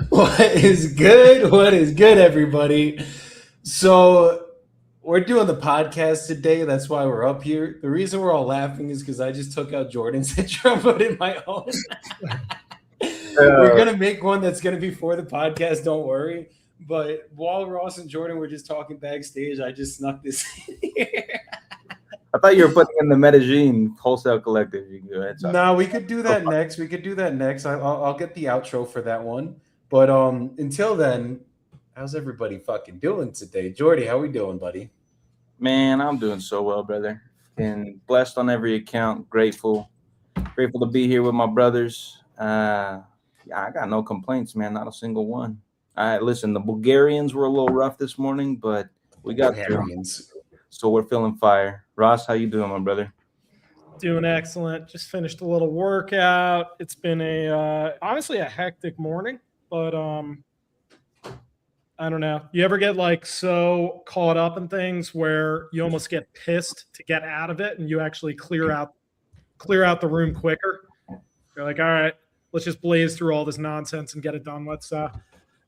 What is good? What is good, everybody? So, we're doing the podcast today. That's why we're up here. The reason we're all laughing is because I just took out Jordan's intro and put in my own. We're going to make one that's going to be for the podcast. Don't worry. But while Ross and Jordan were just talking backstage, I just snuck this in here. I thought you were putting in the Medellin Wholesale Collective. You can go ahead. No, we could do that next. We could do that next. I'll get the outro for that one. But until then, how's everybody fucking doing today? Jordy, how we doing, buddy? Man, I'm doing so well, brother. And blessed on every account. Grateful to be here with my brothers. Yeah, I got no complaints, man. Not a single one. Listen, the Bulgarians were a little rough this morning, but we got Bulgarians. So we're feeling fire. Ross, how you doing, my brother? Doing excellent. Just finished a little workout. It's been honestly a hectic morning, but I don't know. You ever get like so caught up in things where you almost get pissed to get out of it, and you actually clear out the room quicker? You're like, all right, let's just blaze through all this nonsense and get it done. Let's I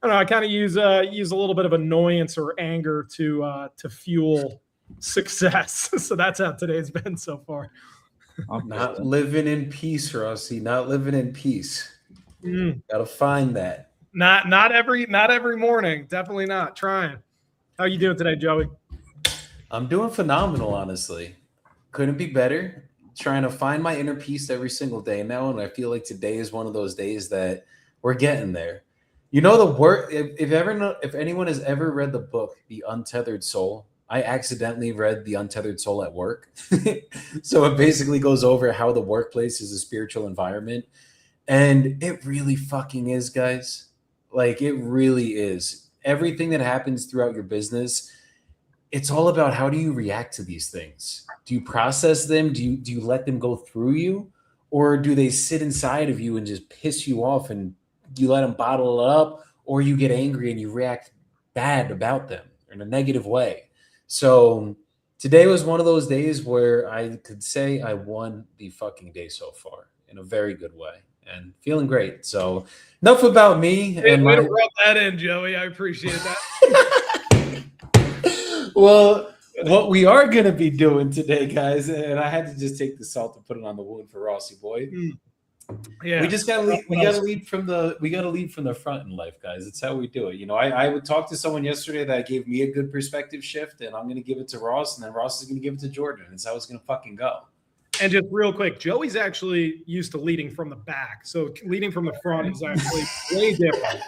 don't know. I kind of use a little bit of annoyance or anger to fuel success. So that's how today's been so far. Not living in peace, Rossi. Not living in peace. Gotta find that. Not every morning. Definitely not. Trying. How you doing today, Joey? I'm doing phenomenal, honestly. Couldn't be better. Trying to find my inner peace every single day now, and I feel like today is one of those days that we're getting there. You know the word. If anyone has ever read the book The Untethered Soul, I accidentally read The Untethered Soul at work. So it basically goes over how the workplace is a spiritual environment. And it really fucking is, guys. Like, it really is. Everything that happens throughout your business, it's all about how do you react to these things? Do you process them? Do you let them go through you? Or do they sit inside of you and just piss you off and you let them bottle it up? Or you get angry and you react bad about them in a negative way? So today was one of those days where I could say I won the fucking day so far in a very good way and feeling great. So enough about me. Way to rub that in, Joey. I appreciate that. Well, what we are going to be doing today, guys, and I had to just take the salt and put it on the wound for Rossi boy. Yeah, we just gotta lead. We gotta lead from the front in life, guys. It's how we do it. You know, I would talk to someone yesterday that gave me a good perspective shift, and I'm gonna give it to Ross, and then Ross is gonna give it to Jordan. It's how it's gonna fucking go. And just real quick, Joey's actually used to leading from the back, so leading from the front is actually way different.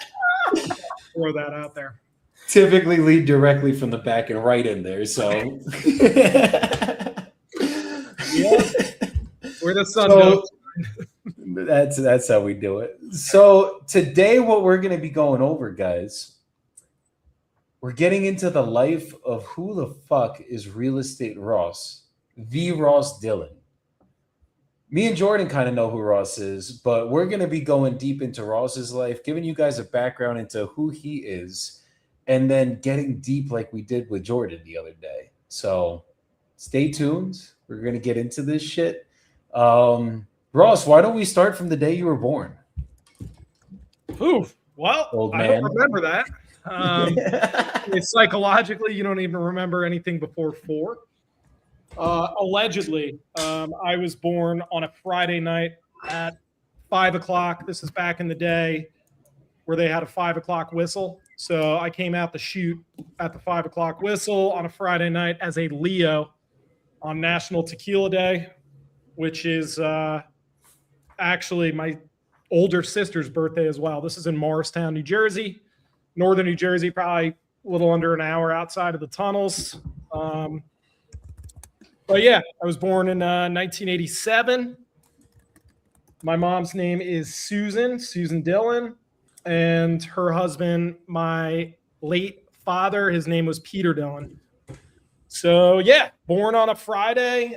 Throw that out there. Typically lead directly from the back and right in there. So yeah, where the sun goes. That's how we do it. So today what we're going to be going over, guys, we're getting into the life of who the fuck is Real Estate Ross, the Ross Dillon. Me and Jordan kind of know who Ross is, but we're going to be going deep into Ross's life, giving you guys a background into who he is, and then getting deep like we did with Jordan the other day. So stay tuned. We're going to get into this shit. Ross, why don't we start from the day you were born? Oof. Well, I don't remember that. Psychologically, you don't even remember anything before 4. Allegedly, I was born on a Friday night at 5 o'clock. This is back in the day where they had a 5 o'clock whistle. So I came out the chute at the 5 o'clock whistle on a Friday night as a Leo on National Tequila Day, which is actually my older sister's birthday as well. This is in Morristown, New Jersey, northern New Jersey, probably a little under an hour outside of the tunnels. But yeah, I was born in 1987. My mom's name is Susan Dillon, and her husband, my late father, his name was Peter Dillon. So yeah, born on a Friday.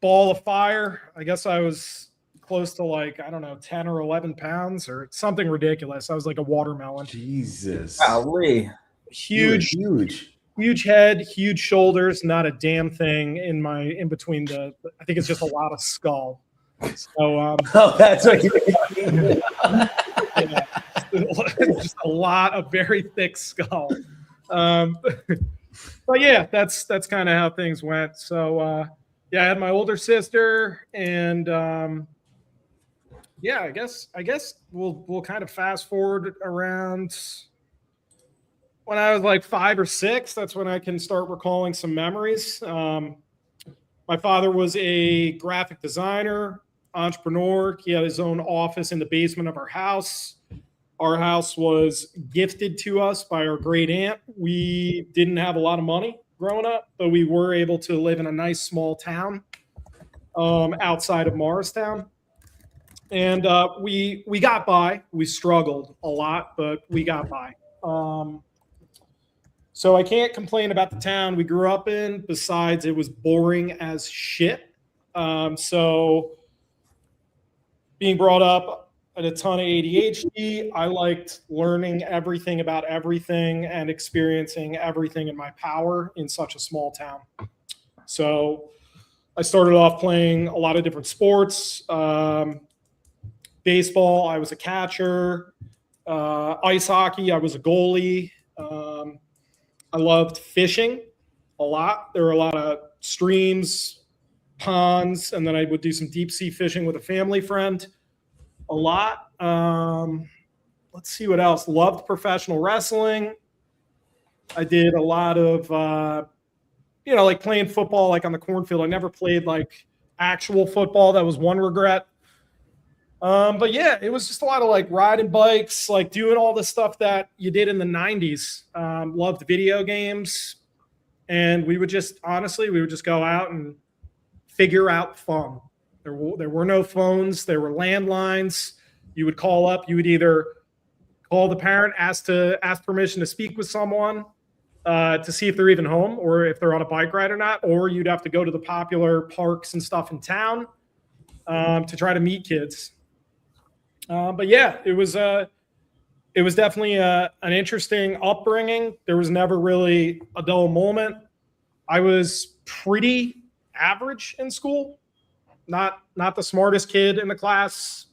Ball of fire. I guess I was close to 10 or 11 pounds or something ridiculous. I was like a watermelon. Jesus. Golly. Huge head, huge shoulders, not a damn thing in between I think it's just a lot of skull. So Oh, that's what you mean. yeah, just a lot of very thick skull. But yeah, that's kind of how things went. So yeah, I had my older sister, and yeah, I guess we'll kind of fast forward around when I was like 5 or 6. That's when I can start recalling some memories. My father was a graphic designer, entrepreneur. He had his own office in the basement of our house. Our house was gifted to us by our great aunt. We didn't have a lot of money growing up, but we were able to live in a nice small town outside of Morristown. And we got by. We struggled a lot, but we got by. So I can't complain about the town we grew up in. Besides, it was boring as shit. So being brought up at a ton of ADHD, I liked learning everything about everything and experiencing everything in my power in such a small town. So I started off playing a lot of different sports. Baseball, I was a catcher. Ice hockey, I was a goalie. I loved fishing a lot. There were a lot of streams, ponds, and then I would do some deep sea fishing with a family friend a lot. Let's see what else. Loved professional wrestling. I did a lot of, like playing football, like on the cornfield. I never played like actual football. That was one regret. But yeah, it was just a lot of like riding bikes, like doing all the stuff that you did in the 90s. Loved video games. And we would just go out and figure out fun. There were no phones. There were landlines. You would call up. You would either call the parent, ask permission to speak with someone to see if they're even home or if they're on a bike ride or not, or you'd have to go to the popular parks and stuff in town to try to meet kids. But yeah, it was definitely an interesting upbringing. There was never really a dull moment. I was pretty average in school, not the smartest kid in the class,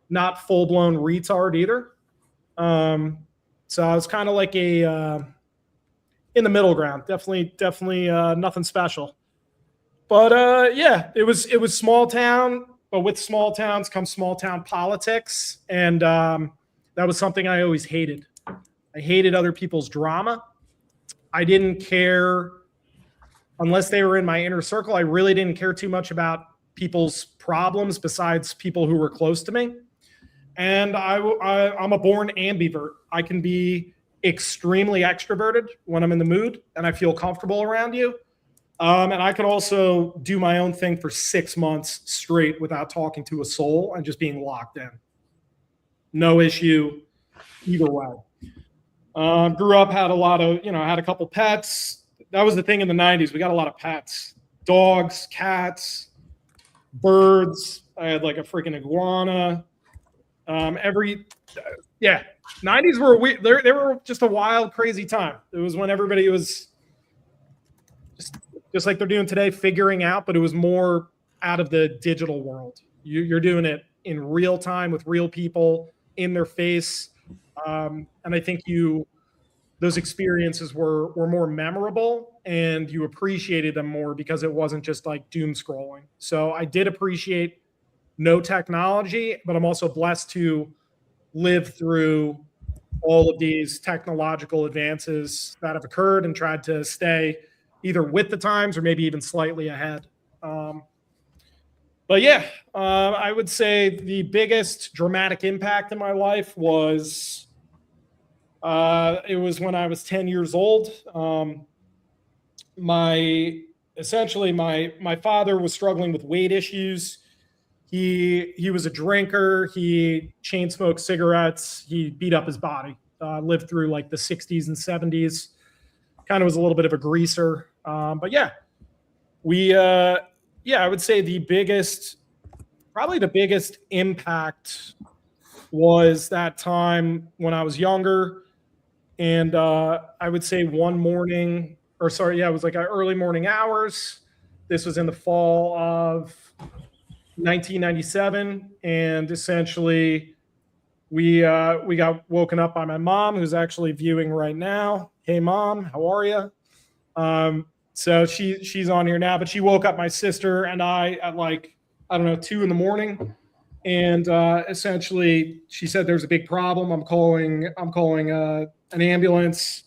not full blown retard either. So I was kind of like in the middle ground. Definitely nothing special. But yeah, it was small town. But with small towns comes small town politics, and that was something I always hated. I hated other people's drama. I didn't care unless they were in my inner circle. I really didn't care too much about people's problems besides people who were close to me. And I'm a born ambivert. I can be extremely extroverted when I'm in the mood and I feel comfortable around you. And I could also do my own thing for 6 months straight without talking to a soul and just being locked in. No issue either way. Grew up, had a couple pets. That was the thing in the 90s. We got a lot of pets. Dogs, cats, birds. I had like a freaking iguana. 90s were they were just a wild, crazy time. It was when everybody was just like they're doing today, figuring out, but it was more out of the digital world. You're doing it in real time with real people in their face. And I think those experiences were more memorable and you appreciated them more because it wasn't just like doom scrolling. So I did appreciate no technology, but I'm also blessed to live through all of these technological advances that have occurred and tried to stay either with the times or maybe even slightly ahead. But yeah, I would say the biggest dramatic impact in my life was it was when I was 10 years old. My father was struggling with weight issues. He was a drinker. He chain smoked cigarettes. He beat up his body. Lived through like the 60s and 70s. Kind of was a little bit of a greaser. But yeah, I would say probably the biggest impact was that time when I was younger. And I would say it was like early morning hours. This was in the fall of 1997, and essentially we got woken up by my mom, who's actually viewing right now. Hey, Mom, how are you? So she's on here now, but she woke up my sister and I at like, I don't know, 2 in the morning. And essentially she said there's a big problem. I'm calling an ambulance.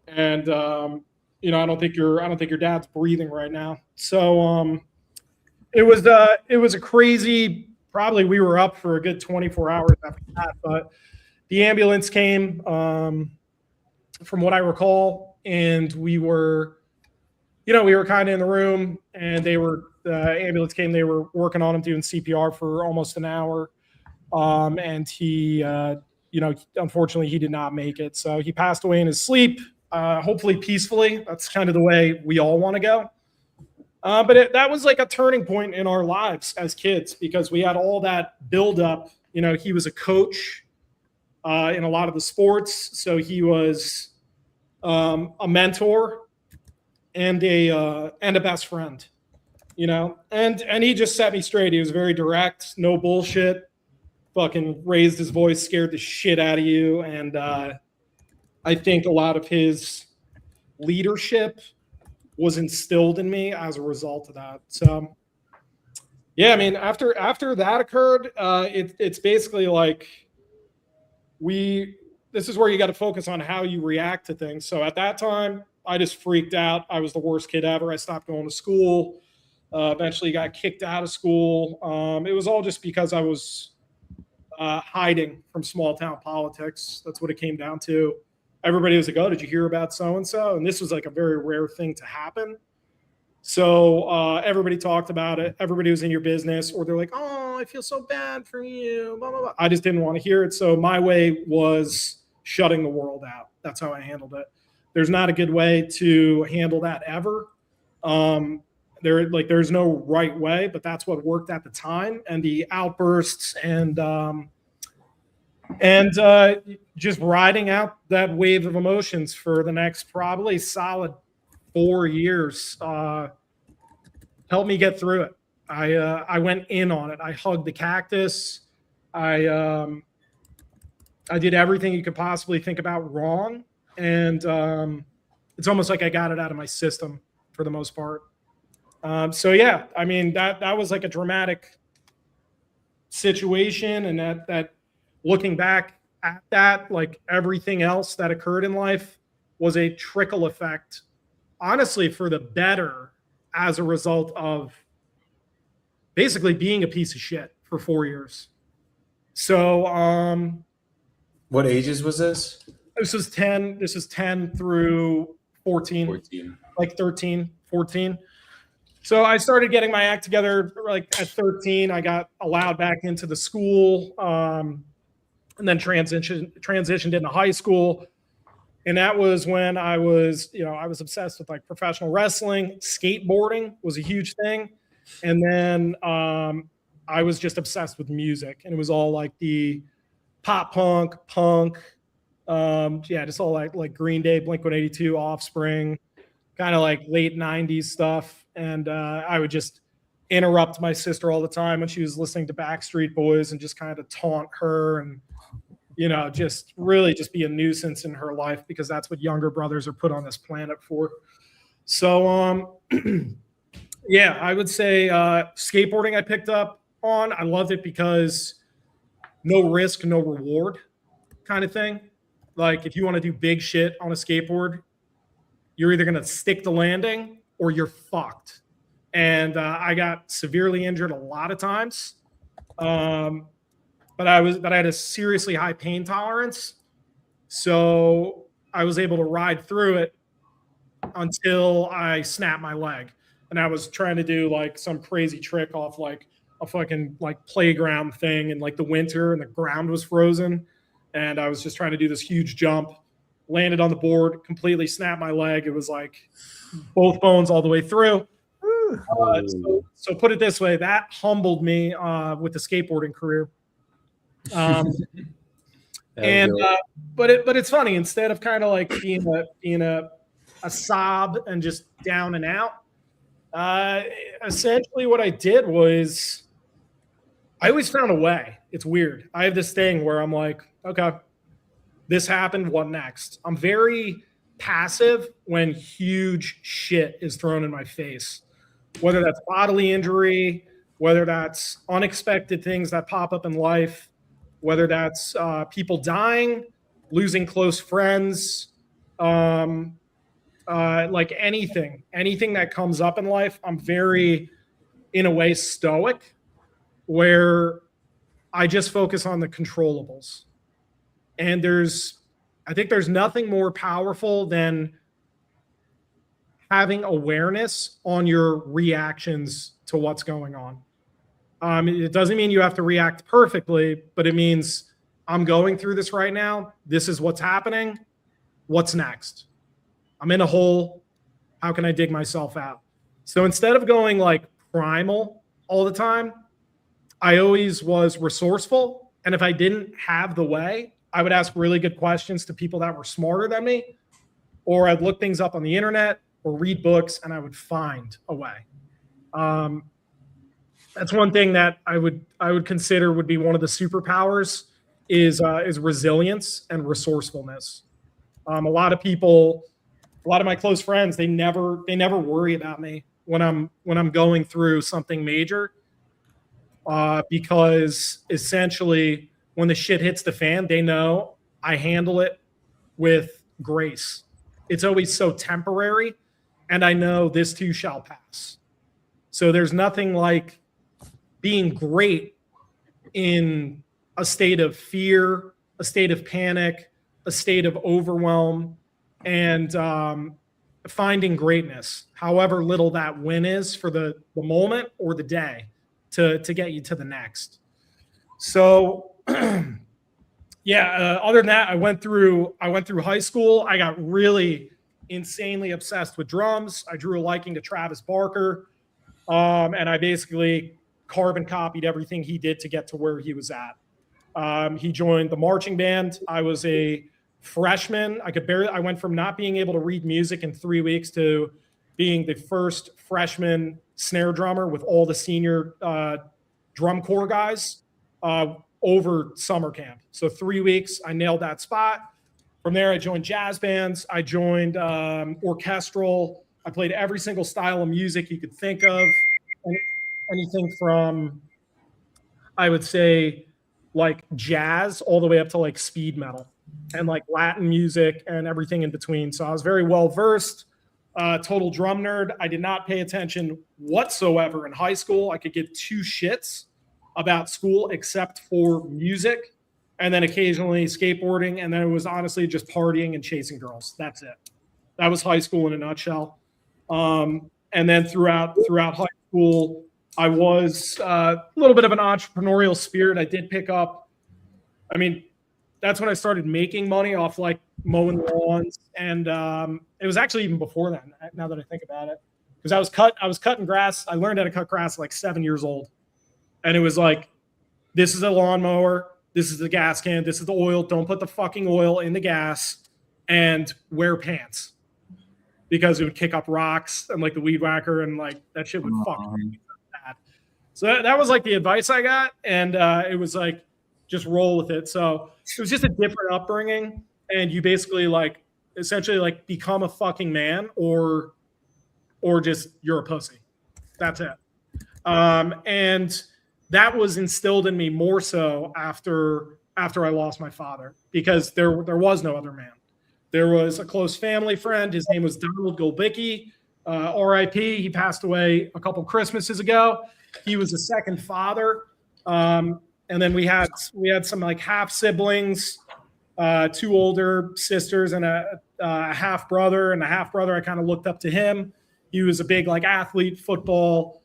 And I don't think your dad's breathing right now. So it was a crazy, probably we were up for a good 24 hours after that, but the ambulance came, from what I recall, and we were kind of in the room, and the ambulance came. They were working on him, doing CPR for almost an hour, and he, unfortunately, he did not make it. So he passed away in his sleep, hopefully peacefully. That's kind of the way we all want to go. But that was like a turning point in our lives as kids, because we had all that buildup. He was a coach in a lot of the sports, so he was a mentor and a best friend, and he just set me straight. He was very direct, no bullshit, fucking raised his voice, scared the shit out of you. And I think a lot of his leadership was instilled in me as a result of that. So yeah, I mean, after that occurred, it's basically like this is where you got to focus on how you react to things. So at that time, I just freaked out. I was the worst kid ever. I stopped going to school. Eventually got kicked out of school. It was all just because I was hiding from small town politics. That's what it came down to. Everybody was like, "Oh, did you hear about so-and-so?" And this was like a very rare thing to happen. So everybody talked about it. Everybody was in your business, or they're like, "Oh, I feel so bad for you." Blah, blah, blah. I just didn't want to hear it. So my way was shutting the world out. That's how I handled it. There's not a good way to handle that ever. There's no right way, but that's what worked at the time. And the outbursts and just riding out that wave of emotions for the next probably solid 4 years helped me get through it. I went in on it. I hugged the cactus. I did everything you could possibly think about wrong, and it's almost like I got it out of my system for the most part. So yeah, I mean that was like a dramatic situation, and that looking back at that, like everything else that occurred in life was a trickle effect, honestly, for the better as a result of basically being a piece of shit for 4 years. So what ages was this? This is 10 through 14. Like 13, 14. So I started getting my act together like at 13. I got allowed back into the school, and then transitioned into high school. And that was when I was obsessed with like professional wrestling. Skateboarding was a huge thing. And then I was just obsessed with music, and it was all like the pop punk, just all like Green Day, Blink-182, Offspring, kind of like late 90s stuff. And I would just interrupt my sister all the time when she was listening to Backstreet Boys and just kind of taunt her and, just really just be a nuisance in her life, because that's what younger brothers are put on this planet for. So, yeah, I would say skateboarding I picked up on. I loved it because no risk, no reward kind of thing. Like if you want to do big shit on a skateboard, you're either going to stick the landing or you're fucked. And I got severely injured a lot of times. But I had a seriously high pain tolerance. So I was able to ride through it until I snapped my leg. And I was trying to do like some crazy trick off like a fucking like playground thing in like the winter, and the ground was frozen. And I was just trying to do this huge jump, landed on the board, completely snapped my leg. It was like both bones all the way through. So put it this way, that humbled me with the skateboarding career. But it's funny, instead of kind of like being a sob and just down and out, essentially what I did was I always found a way. It's weird. I have this thing where I'm like, okay, this happened. What next? I'm very passive when huge shit is thrown in my face, whether that's bodily injury, whether that's unexpected things that pop up in life, whether that's people dying, losing close friends, um, like anything that comes up in life. I'm very, in a way, stoic, where I just focus on the controllables. And I think there's nothing more powerful than having awareness on your reactions to what's going on. It doesn't mean you have to react perfectly, but it means I'm going through this right now. This is what's happening. What's next? I'm in a hole. How can I dig myself out? So instead of going like primal all the time, I always was resourceful. And if I didn't have the way, I would ask really good questions to people that were smarter than me, or I'd look things up on the internet or read books, and I would find a way. That's one thing that I would consider would be one of the superpowers is resilience and resourcefulness. A lot of my close friends, they never worry about me when I'm going through something major, because essentially when the shit hits the fan, they know I handle it with grace. It's always so temporary, and I know this too shall pass. So there's nothing like being great in a state of fear, a state of panic, a state of overwhelm, and finding greatness, however little that win is for the moment or the day, to get you to the next. So yeah, other than that, I went through high school. I got really insanely obsessed with drums. I drew a liking to Travis Barker, and I basically carbon copied everything he did to get to where he was at. He joined the marching band. I was a freshman. I went from not being able to read music in 3 weeks to being the first freshman snare drummer with all the senior drum corps guys over summer camp. So 3 weeks, I nailed that spot. From there, I joined jazz bands. I joined orchestral. I played every single style of music you could think of. Anything from, I would say, like jazz all the way up to like speed metal and like Latin music and everything in between. So I was very well versed, total drum nerd. I did not pay attention whatsoever in high school. I could give two shits about school except for music, and then occasionally skateboarding. And then it was honestly just partying and chasing girls. That's it. That was high school in a nutshell. And then throughout high school, I was a little bit of an entrepreneurial spirit. I did pick up, that's when I started making money off like mowing lawns. And it was actually even before that, now that I think about it, because I was cutting grass. I learned how to cut grass at like 7 years old. And it was like, this is a lawnmower. This is the gas can. This is the oil. Don't put the fucking oil in the gas, and wear pants, because it would kick up rocks and like the weed whacker, and like that shit would fuck me bad. So that was like the advice I got. And it was like, just roll with it. So it was just a different upbringing. And you basically like essentially like become a fucking man or just you're a pussy. That's it. And that was instilled in me more so after I lost my father, because there was no other man. There was a close family friend. His name was Donald Golbicki, R.I.P. He passed away a couple Christmases ago. He was a second father. And then we had some like half siblings, 2 older sisters and a half brother. And the half brother, I kind of looked up to him. He was a big like athlete, football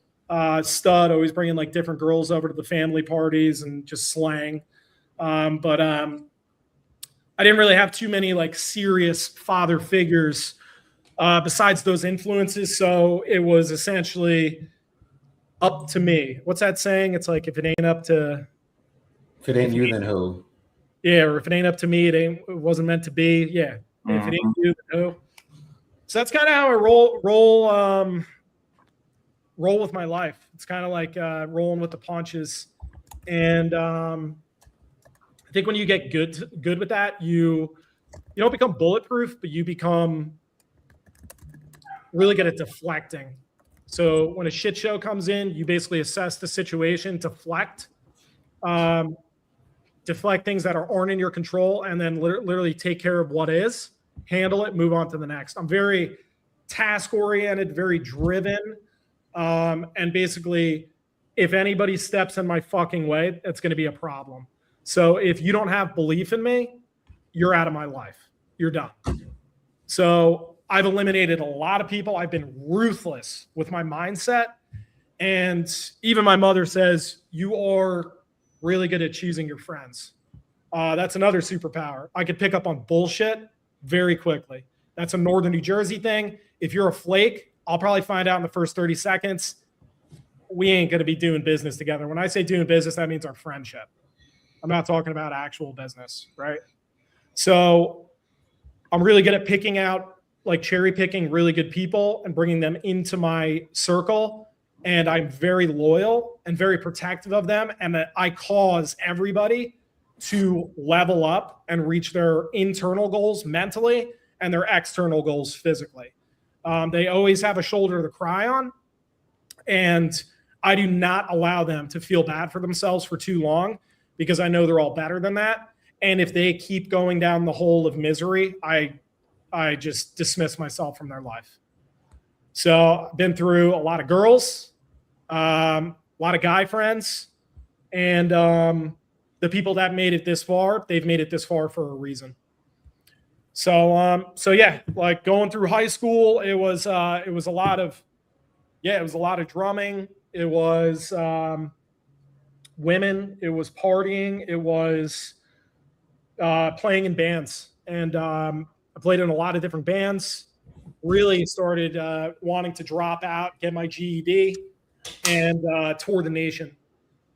stud, always bringing like different girls over to the family parties and just slang. But I didn't really have too many like serious father figures besides those influences. So it was essentially up to me. What's that saying? It's like, if it ain't you, then who? Yeah, or if it ain't up to me, it wasn't meant to be. Yeah, if it ain't you, then who? So that's kind of how I roll with my life. It's kind of like rolling with the punches. And I think when you get good with that, you don't become bulletproof, but you become really good at deflecting. So when a shit show comes in, you basically assess the situation, deflect things that aren't in your control, and then literally take care of what is, handle it, move on to the next. I'm very task oriented, very driven, and basically, if anybody steps in my fucking way, it's going to be a problem. So if you don't have belief in me, you're out of my life. You're done. So I've eliminated a lot of people. I've been ruthless with my mindset. And even my mother says, you are really good at choosing your friends. That's another superpower. I could pick up on bullshit very quickly. That's a Northern New Jersey thing. If you're a flake, I'll probably find out in the first 30 seconds. We ain't going to be doing business together. When I say doing business, that means our friendship. I'm not talking about actual business, right? So I'm really good at picking out, like cherry picking really good people and bringing them into my circle. And I'm very loyal and very protective of them. And that I cause everybody to level up and reach their internal goals mentally and their external goals physically. They always have a shoulder to cry on. And I do not allow them to feel bad for themselves for too long, because I know they're all better than that. And if they keep going down the hole of misery, I just dismiss myself from their life. So I've been through a lot of girls, a lot of guy friends, and the people that made it this far, they've made it this far for a reason. So yeah, like going through high school, it was a lot of drumming. It was women. It was partying. It was playing in bands. And I played in a lot of different bands. Really started wanting to drop out, get my GED, and tour the nation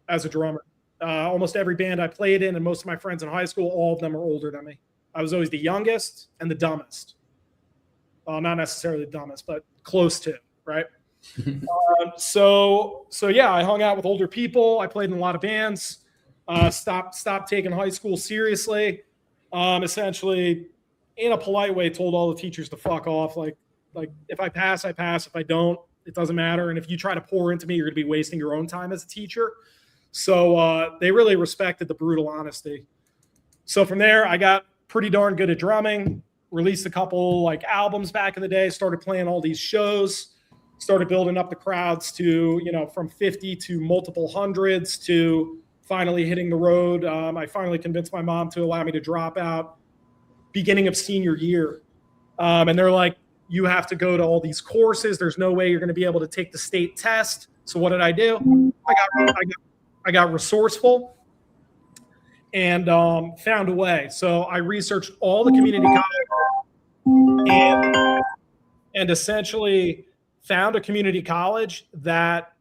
as a drummer. Almost every band I played in, and most of my friends in high school, all of them are older than me. I was always the youngest and the dumbest. Well, not necessarily the dumbest, but close to, right? So yeah, I hung out with older people. I played in a lot of bands. Stopped taking high school seriously. Essentially, in a polite way, told all the teachers to fuck off. Like if I pass, I pass. If I don't, it doesn't matter. And if you try to pour into me, you're going to be wasting your own time as a teacher. So they really respected the brutal honesty. So from there, I got pretty darn good at drumming. Released a couple like albums back in the day. Started playing all these shows. Started building up the crowds to, from 50 to multiple hundreds to finally hitting the road. I finally convinced my mom to allow me to drop out beginning of senior year. And they're like, you have to go to all these courses. There's no way you're going to be able to take the state test. So what did I do? I got resourceful and found a way. So I researched all the community colleges and essentially found a community college that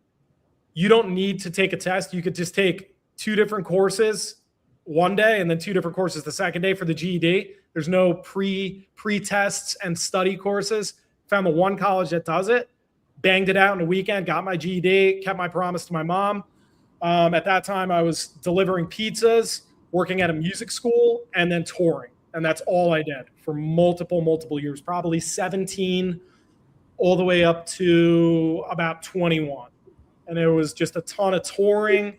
you don't need to take a test. You could just take 2 different courses one day and then 2 different courses the second day for the GED. There's no pre-tests and study courses. Found the one college that does it, banged it out in a weekend, got my GED, kept my promise to my mom. At that time, I was delivering pizzas, working at a music school, and then touring. And that's all I did for multiple years, probably 17 all the way up to about 21. And it was just a ton of touring,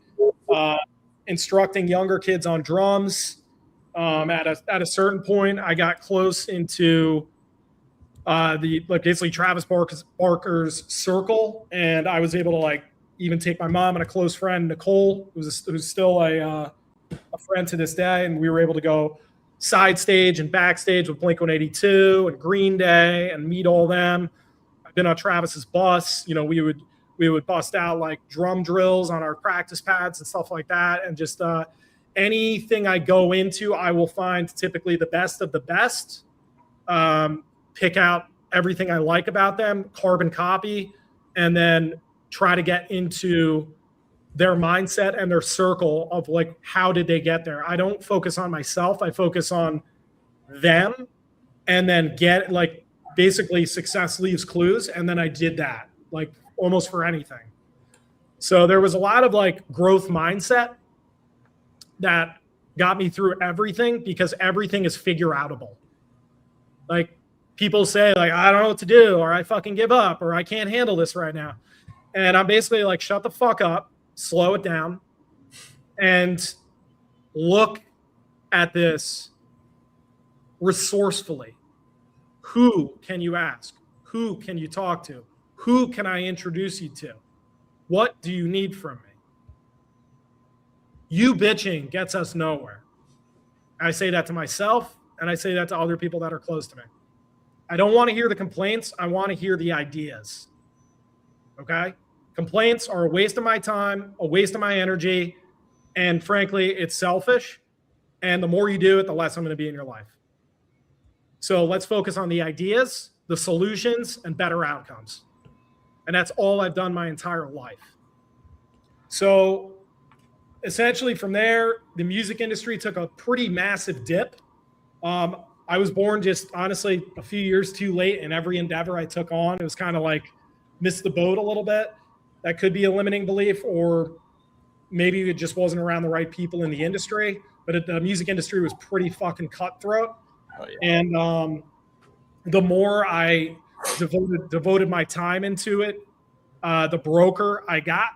instructing younger kids on drums. At a certain point, I got close into basically Travis Barker's circle, and I was able to even take my mom and a close friend, Nicole, who's still a friend to this day, and we were able to go side stage and backstage with Blink-182 and Green Day and meet all them. I've been on Travis's bus. We would bust out like drum drills on our practice pads and stuff like that, and just anything I go into, I will find typically the best of the best, pick out everything I like about them, carbon copy, and then try to get into their mindset and their circle of like, how did they get there? I don't focus on myself. I focus on them, and then get basically success leaves clues. And then I did that almost for anything. So there was a lot of growth mindset that got me through everything, because everything is figure outable. Like, people say, like, I don't know what to do, or I fucking give up, or I can't handle this right now. And I'm basically like, shut the fuck up, slow it down, and look at this resourcefully. Who can you ask? Who can you talk to? Who can I introduce you to? What do you need from me? You bitching gets us nowhere. I say that to myself, and I say that to other people that are close to me. I don't want to hear the complaints. I want to hear the ideas. Okay? Complaints are a waste of my time, a waste of my energy, and frankly, it's selfish. And the more you do it, the less I'm going to be in your life. So let's focus on the ideas, the solutions, and better outcomes. And that's all I've done my entire life. So essentially from there, the music industry took a pretty massive dip. I was born just honestly a few years too late in every endeavor I took on. It was kind of like missed the boat a little bit. That could be a limiting belief, or maybe it just wasn't around the right people in the industry. But the music industry was pretty fucking cutthroat. Oh, yeah. And the more I devoted my time into it, the broker I got,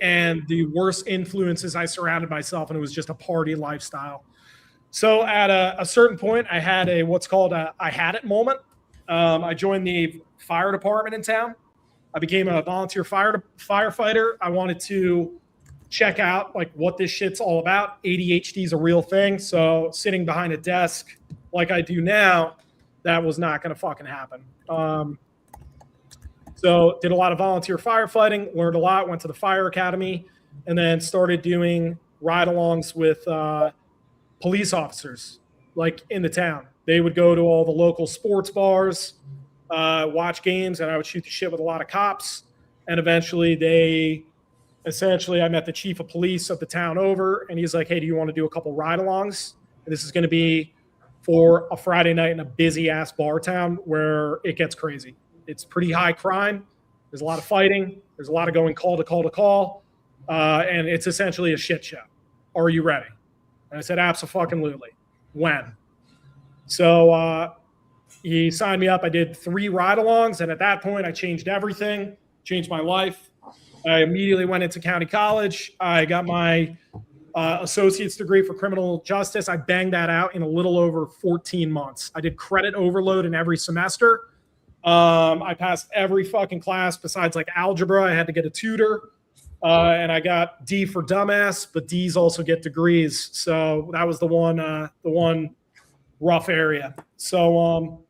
and the worse influences I surrounded myself, and it was just a party lifestyle. So at a certain point, I had what's called a I had it moment. I joined the fire department in town. I became a volunteer firefighter. I wanted to check out like what this shit's all about. ADHD is a real thing. So sitting behind a desk like I do now, that was not going to fucking happen. So did a lot of volunteer firefighting, learned a lot, went to the fire academy, and then started doing ride-alongs with police officers like in the town. They would go to all the local sports bars, watch games, and I would shoot the shit with a lot of cops. And eventually I met the chief of police of the town over, and he's like, hey, do you want to do a couple ride-alongs? And this is going to be for a Friday night in a busy-ass bar town where it gets crazy. It's pretty high crime. There's a lot of fighting. There's a lot of going call to call to call. And it's essentially a shit show. Are you ready? And I said, abso-fucking-lutely. When? So he signed me up. I did 3 ride-alongs, and at that point, I changed everything, changed my life. I immediately went into county college. I got my associate's degree for criminal justice. I banged that out in a little over 14 months. I did credit overload in every semester. I passed every fucking class besides like algebra. I had to get a tutor. And I got D for dumbass, but D's also get degrees. So that was the one rough area. So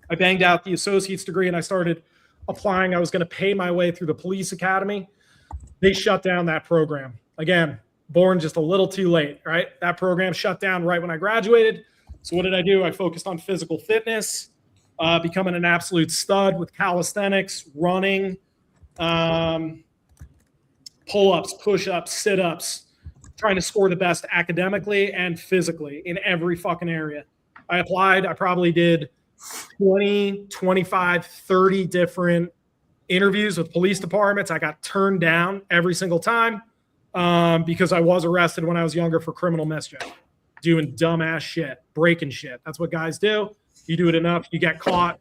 I banged out the associate's degree, and I started applying. I was going to pay my way through the police academy. They shut down that program. Again, born just a little too late, right? That program shut down right when I graduated. So what did I do? I focused on physical fitness, becoming an absolute stud with calisthenics, running, pull-ups, push-ups, sit-ups, trying to score the best academically and physically in every fucking area. I applied. I probably did 20, 25, 30 different interviews with police departments. I got turned down every single time because I was arrested when I was younger for criminal mischief, doing dumbass shit, breaking shit. That's what guys do. You do it enough, you get caught,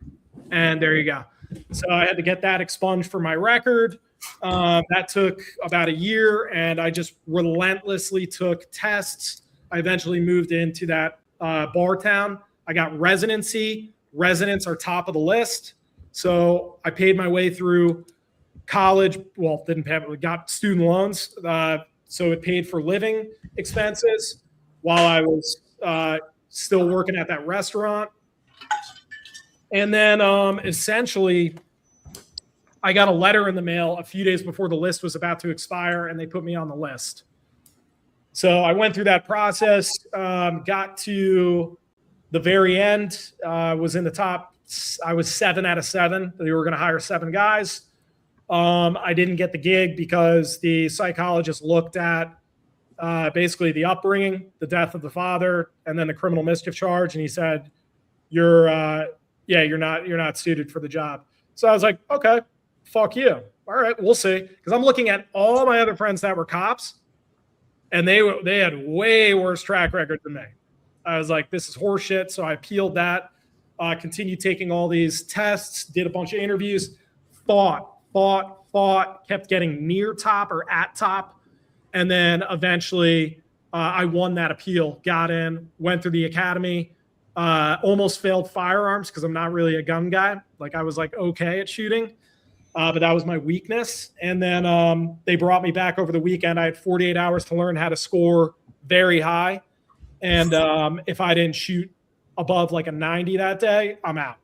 and there you go. So I had to get that expunged for my record. That took about a year, and I just relentlessly took tests. I eventually moved into that bar town. I got residency. Residents are top of the list. So I paid my way through college. Well, didn't pay, but got student loans. So it paid for living expenses while I was still working at that restaurant. And then essentially, I got a letter in the mail a few days before the list was about to expire, and they put me on the list. So I went through that process, got to the very end, was in the top. I was 7 out of 7. They were going to hire 7 guys. I didn't get the gig because the psychologist looked at basically the upbringing, the death of the father, and then the criminal mischief charge, and he said, "You're not suited for the job." So I was like, "Okay, fuck you. All right, we'll see." Because I'm looking at all my other friends that were cops, and they had way worse track record than me. I was like, this is horseshit. So I appealed that, continued taking all these tests, did a bunch of interviews, fought, kept getting near top or at top. And then eventually I won that appeal, got in, went through the academy, almost failed firearms because I'm not really a gun guy. Like I was like okay at shooting, but that was my weakness. And then they brought me back over the weekend. I had 48 hours to learn how to score very high. And if I didn't shoot above like a 90 that day, I'm out.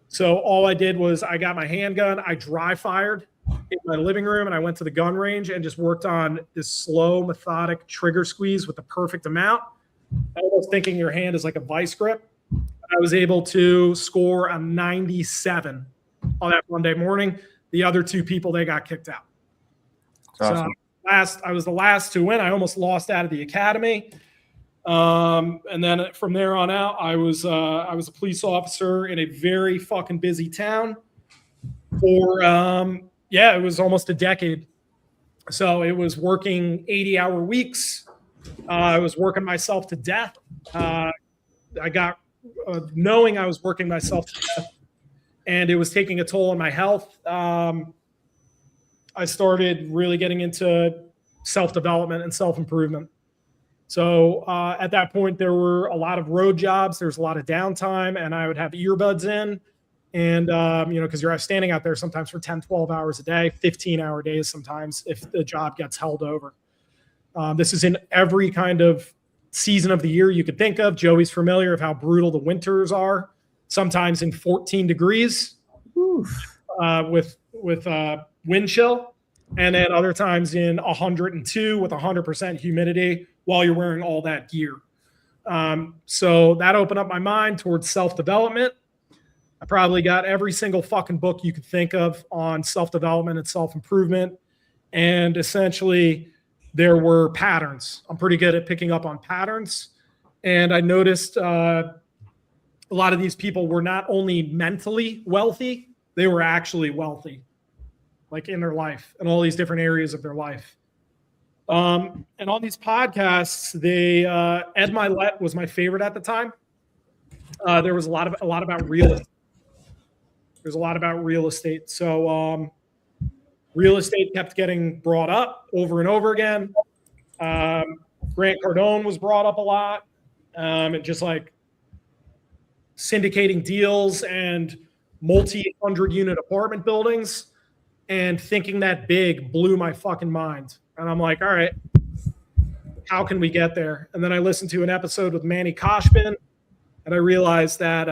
So all I did was I got my handgun, I dry fired in my living room, and I went to the gun range and just worked on this slow, methodic trigger squeeze with the perfect amount. Almost thinking your hand is like a vice grip. I was able to score a 97 on that Monday morning. The other two people, they got kicked out. Awesome. So I was the last to win. I almost lost out of the academy. And then from there on out, I was a police officer in a very fucking busy town for, it was almost a decade. So it was working 80-hour weeks. I was working myself to death. I got knowing I was working myself to death, and it was taking a toll on my health. I started really getting into self-development and self-improvement. So at that point, there were a lot of road jobs. There was a lot of downtime, and I would have earbuds in. And, because you're standing out there sometimes for 10, 12 hours a day, 15-hour days sometimes if the job gets held over. This is in every kind of season of the year you could think of. Joey's familiar of how brutal the winters are, sometimes in 14 degrees with wind chill, and then other times in 102 with 100% humidity while you're wearing all that gear. So that opened up my mind towards self-development. I probably got every single fucking book you could think of on self-development and self-improvement. And essentially there were patterns. I'm pretty good at picking up on patterns. And I noticed a lot of these people were not only mentally wealthy, they were actually wealthy, like in their life and all these different areas of their life. And on these podcasts, Ed Milet was my favorite at the time. There was a lot about real estate. There's a lot about real estate. So real estate kept getting brought up over and over again. Grant Cardone was brought up a lot. And just like syndicating deals and multi-hundred unit apartment buildings, and thinking that big blew my fucking mind. And I'm like, all right, how can we get there? And then I listened to an episode with Manny Koshbin, and I realized that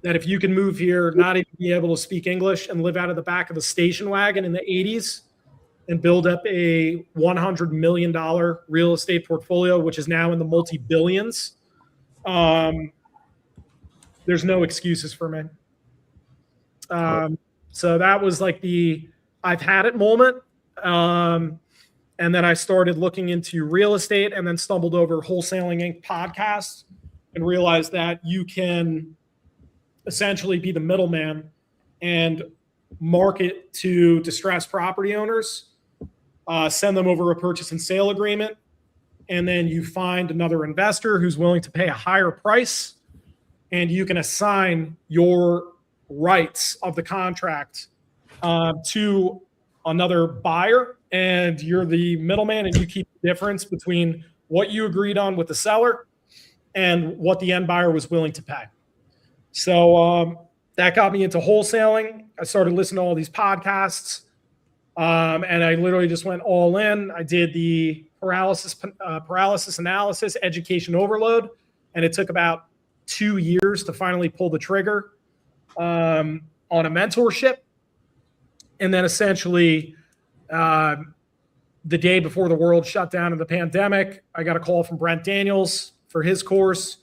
that if you can move here, not even be able to speak English, and live out of the back of a station wagon in the 80s and build up a $100 million real estate portfolio, which is now in the multi-billions, there's no excuses for me. So that was like the I've had it moment. And then I started looking into real estate, and then stumbled over Wholesaling Inc. podcast and realized that you can essentially be the middleman and market to distressed property owners, send them over a purchase and sale agreement, and then you find another investor who's willing to pay a higher price, and you can assign your rights of the contract to another buyer, and you're the middleman, and you keep the difference between what you agreed on with the seller and what the end buyer was willing to pay. So that got me into wholesaling. I started listening to all these podcasts, and I literally just went all in. I did the paralysis analysis, education overload, and it took about 2 years to finally pull the trigger on a mentorship. And then essentially the day before the world shut down in the pandemic, I got a call from Brent Daniels for his course.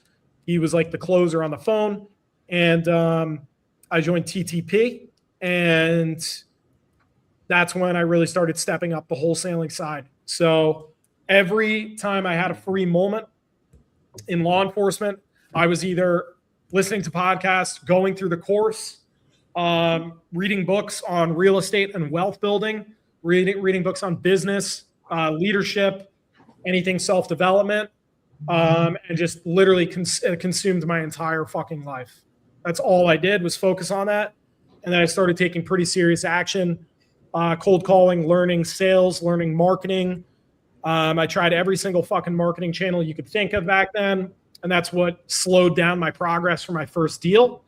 He was like the closer on the phone. And I joined TTP. And that's when I really started stepping up the wholesaling side. So every time I had a free moment in law enforcement, I was either listening to podcasts, going through the course, reading books on real estate and wealth building, reading books on business, leadership, anything self-development, and just literally consumed my entire fucking life. That's all I did was focus on that. And then I started taking pretty serious action, cold calling, learning sales, learning marketing. I tried every single fucking marketing channel you could think of back then. And that's what slowed down my progress for my first deal.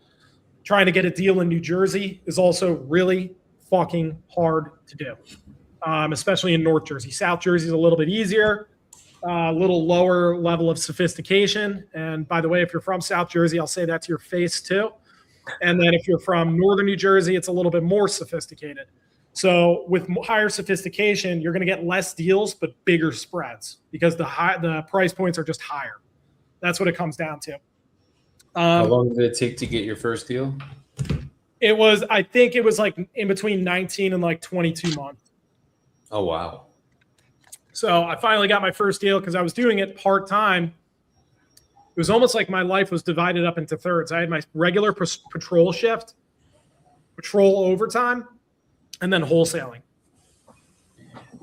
Trying to get a deal in New Jersey is also really fucking hard to do, especially in North Jersey. South Jersey is a little bit easier, a little lower level of sophistication. And by the way, if you're from South Jersey, I'll say that to your face too. And then if you're from Northern New Jersey, it's a little bit more sophisticated. So with higher sophistication, you're going to get less deals, but bigger spreads because the price points are just higher. That's what it comes down to. How long did it take to get your first deal? I think it was like in between 19 and like 22 months. Oh, wow. So I finally got my first deal because I was doing it part-time. It was almost like my life was divided up into thirds. I had my regular patrol shift, patrol overtime, and then wholesaling.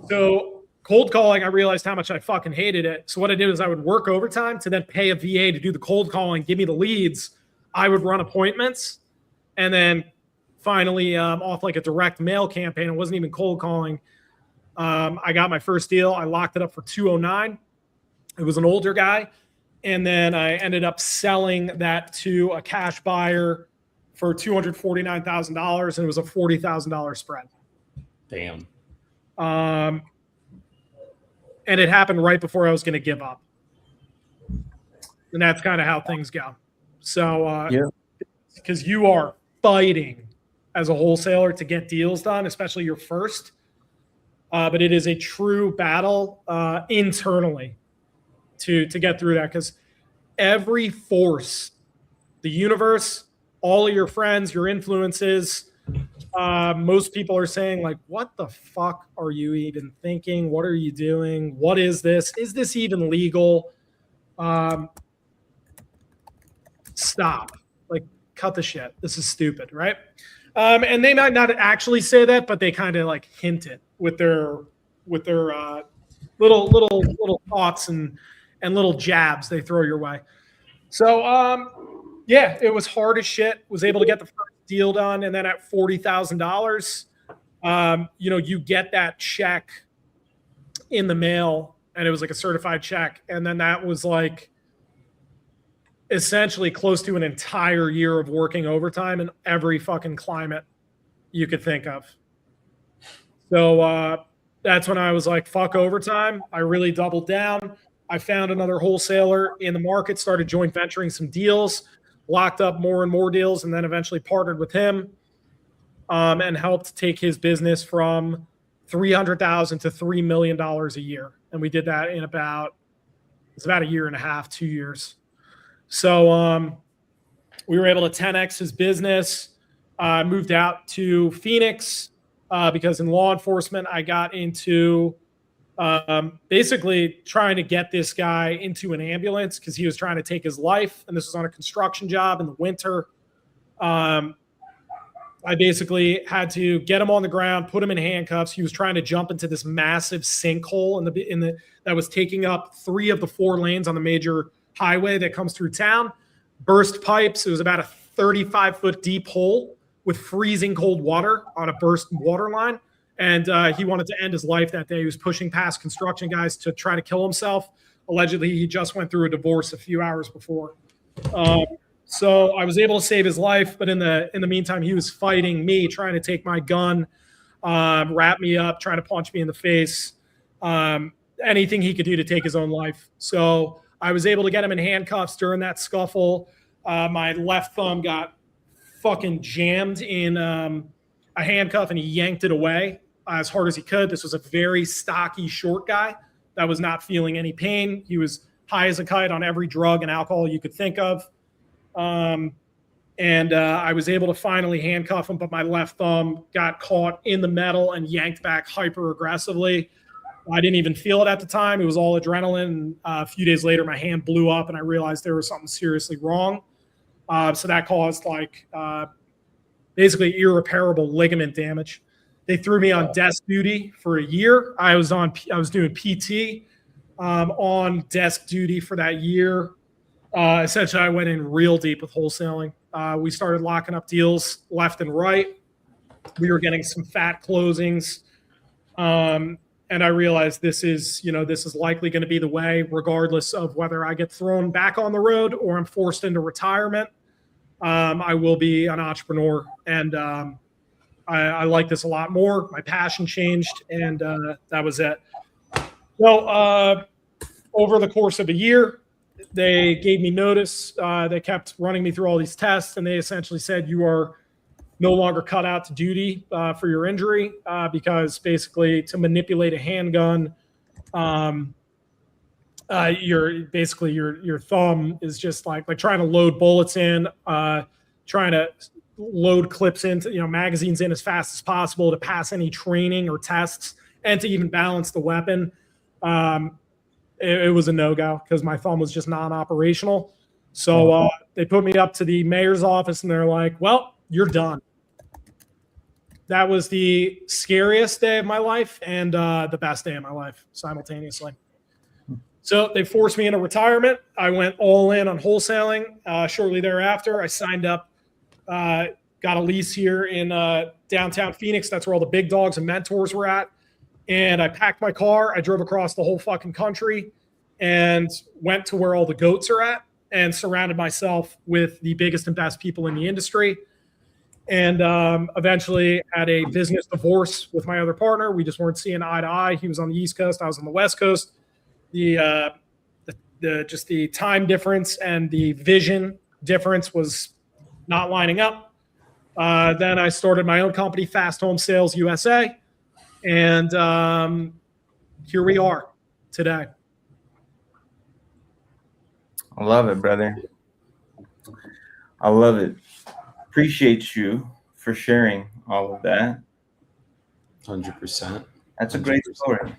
So cold calling, I realized how much I fucking hated it. So what I did was I would work overtime to then pay a VA to do the cold calling, give me the leads. I would run appointments. And then finally, off like a direct mail campaign, it wasn't even cold calling. I got my first deal. I locked it up for $209. It was an older guy. And then I ended up selling that to a cash buyer for $249,000. And it was a $40,000 spread. Damn. And it happened right before I was going to give up. And that's kind of how things go. So, because you are fighting as a wholesaler to get deals done, especially your first. But it is a true battle internally to get through that, because every force, the universe, all of your friends, your influences, most people are saying like, what the fuck are you even thinking? What are you doing? What is this? Is this even legal? Stop. Like, cut the shit. This is stupid, right? And they might not actually say that, but they kind of like hint it with their little thoughts and little jabs they throw your way. So yeah, it was hard as shit. Was able to get the first deal done, and then at $40,000, you get that check in the mail, and it was like a certified check, and then that was like essentially close to an entire year of working overtime in every fucking climate you could think of. So that's when I was like, fuck overtime. I really doubled down. I found another wholesaler in the market, started joint venturing some deals, locked up more and more deals, and then eventually partnered with him and helped take his business from $300,000 to $3 million a year. And we did that in about a year and a half, 2 years. So we were able to 10X his business. Moved out to Phoenix because in law enforcement, I got into basically trying to get this guy into an ambulance because he was trying to take his life. And this was on a construction job in the winter. I basically had to get him on the ground, put him in handcuffs. He was trying to jump into this massive sinkhole that was taking up 3 of the 4 lanes on the major highway that comes through town. Burst pipes. It was about a 35-foot deep hole with freezing cold water on a burst water line. And he wanted to end his life that day. He was pushing past construction guys to try to kill himself. Allegedly, he just went through a divorce a few hours before. So I was able to save his life. But in the meantime, he was fighting me, trying to take my gun, wrap me up, trying to punch me in the face, anything he could do to take his own life. So I was able to get him in handcuffs during that scuffle. My left thumb got fucking jammed in a handcuff, and he yanked it away as hard as he could. This was a very stocky, short guy that was not feeling any pain. He was high as a kite on every drug and alcohol you could think of. I was able to finally handcuff him, but my left thumb got caught in the metal and yanked back hyper aggressively. I didn't even feel it at the time. It was all adrenaline. And a few days later, my hand blew up, and I realized there was something seriously wrong. So that caused basically irreparable ligament damage. They threw me on desk duty for a year. I was doing PT on desk duty for that year. Essentially, I went in real deep with wholesaling. We started locking up deals left and right. We were getting some fat closings. And I realized this is likely going to be the way, regardless of whether I get thrown back on the road or I'm forced into retirement. I will be an entrepreneur, and I like this a lot more. My passion changed, and that was it. So over the course of a year, they gave me notice. They kept running me through all these tests, and they essentially said, you are no longer cut out to duty for your injury because basically to manipulate a handgun, your thumb is just like trying to load bullets in, trying to load clips into magazines in as fast as possible to pass any training or tests and to even balance the weapon. It was a no-go because my thumb was just non-operational. So they put me up to the mayor's office and they're like, well, you're done. That was the scariest day of my life and the best day of my life simultaneously. So they forced me into retirement. I went all in on wholesaling. Shortly thereafter, I signed up, got a lease here in downtown Phoenix. That's where all the big dogs and mentors were at. And I packed my car. I drove across the whole fucking country and went to where all the goats are at and surrounded myself with the biggest and best people in the industry. And eventually had a business divorce with my other partner. We just weren't seeing eye to eye. He was on the East Coast. I was on the West Coast. The time difference and the vision difference was not lining up. Then I started my own company, Fast Home Sales USA. And here we are today. I love it, brother. I love it. Appreciate you for sharing all of that. 100%. That's a great story.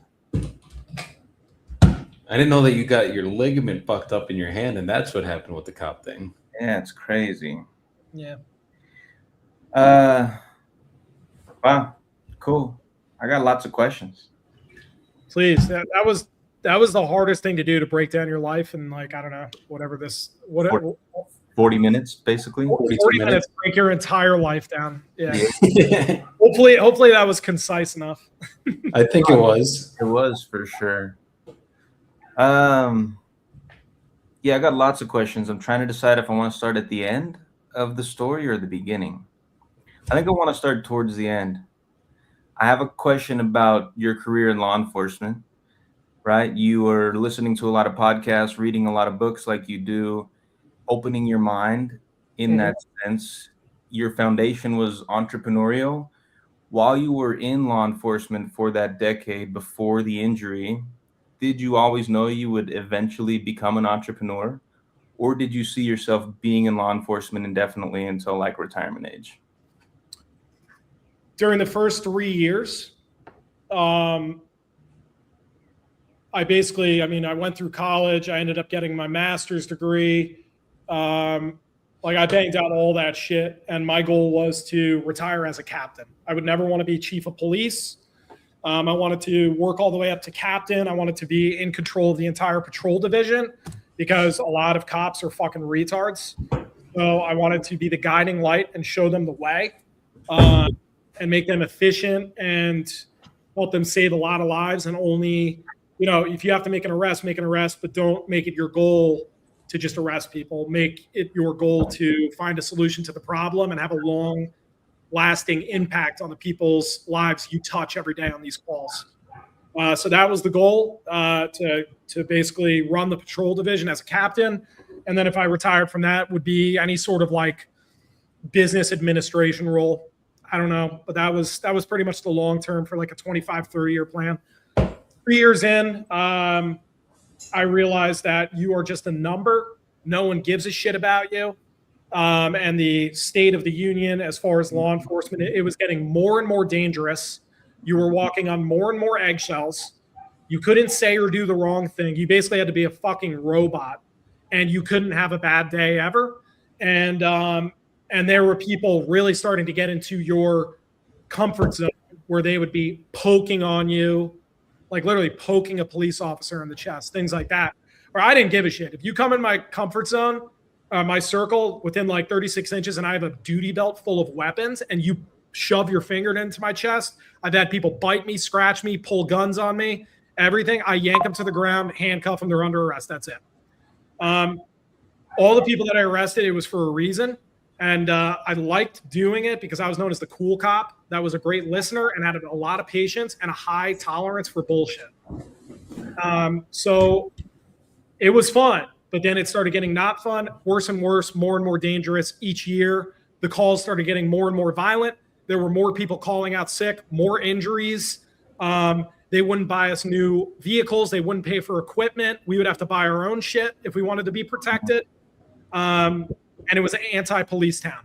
I didn't know that you got your ligament fucked up in your hand, and that's what happened with the cop thing. Yeah, it's crazy. Yeah. Wow. Cool. I got lots of questions. Please. That was the hardest thing to do, to break down your life and I don't know, whatever 40 minutes, basically. 40 minutes, break your entire life down. Yeah. Hopefully that was concise enough. I think it was. It was for sure. Yeah, I got lots of questions. I'm trying to decide if I want to start at the end of the story or the beginning. I think I want to start towards the end. I have a question about your career in law enforcement, right? You are listening to a lot of podcasts, reading a lot of books like you do, opening your mind in that sense. Your foundation was entrepreneurial. While you were in law enforcement for that decade before the injury, did you always know you would eventually become an entrepreneur? Or did you see yourself being in law enforcement indefinitely until retirement age? During the first 3 years, I went through college. I ended up getting my master's degree. I banged out all that shit. And my goal was to retire as a captain. I would never want to be chief of police. I wanted to work all the way up to captain. I wanted to be in control of the entire patrol division because a lot of cops are fucking retards. So I wanted to be the guiding light and show them the way and make them efficient and help them save a lot of lives. And only, if you have to make an arrest, but don't make it your goal to just arrest people. Make it your goal to find a solution to the problem and have a long lasting impact on the people's lives you touch every day on these calls. So that was the goal, to basically run the patrol division as a captain. And then if I retired from that, would be any sort of business administration role. I don't know, but that was pretty much the long term for a 25, 30 year plan. 3 years in, I realized that you are just a number. No one gives a shit about you. And the state of the union, as far as law enforcement, it was getting more and more dangerous. You were walking on more and more eggshells. You couldn't say or do the wrong thing. You basically had to be a fucking robot, and you couldn't have a bad day ever. And there were people really starting to get into your comfort zone where they would be poking on you, like literally poking a police officer in the chest, things like that. Or I didn't give a shit. If you come in my comfort zone, my circle within like 36 inches, and I have a duty belt full of weapons, and you shove your finger into my chest, I've had people bite me, scratch me, pull guns on me, everything. I yank them to the ground, handcuff them, they're under arrest. That's it. All the people that I arrested, it was for a reason. And I liked doing it because I was known as the cool cop. That was a great listener and had a lot of patience and a high tolerance for bullshit. So it was fun, but then it started getting not fun, worse and worse, more and more dangerous each year. The calls started getting more and more violent. There were more people calling out sick, more injuries. They wouldn't buy us new vehicles. They wouldn't pay for equipment. We would have to buy our own shit if we wanted to be protected. And it was an anti-police town.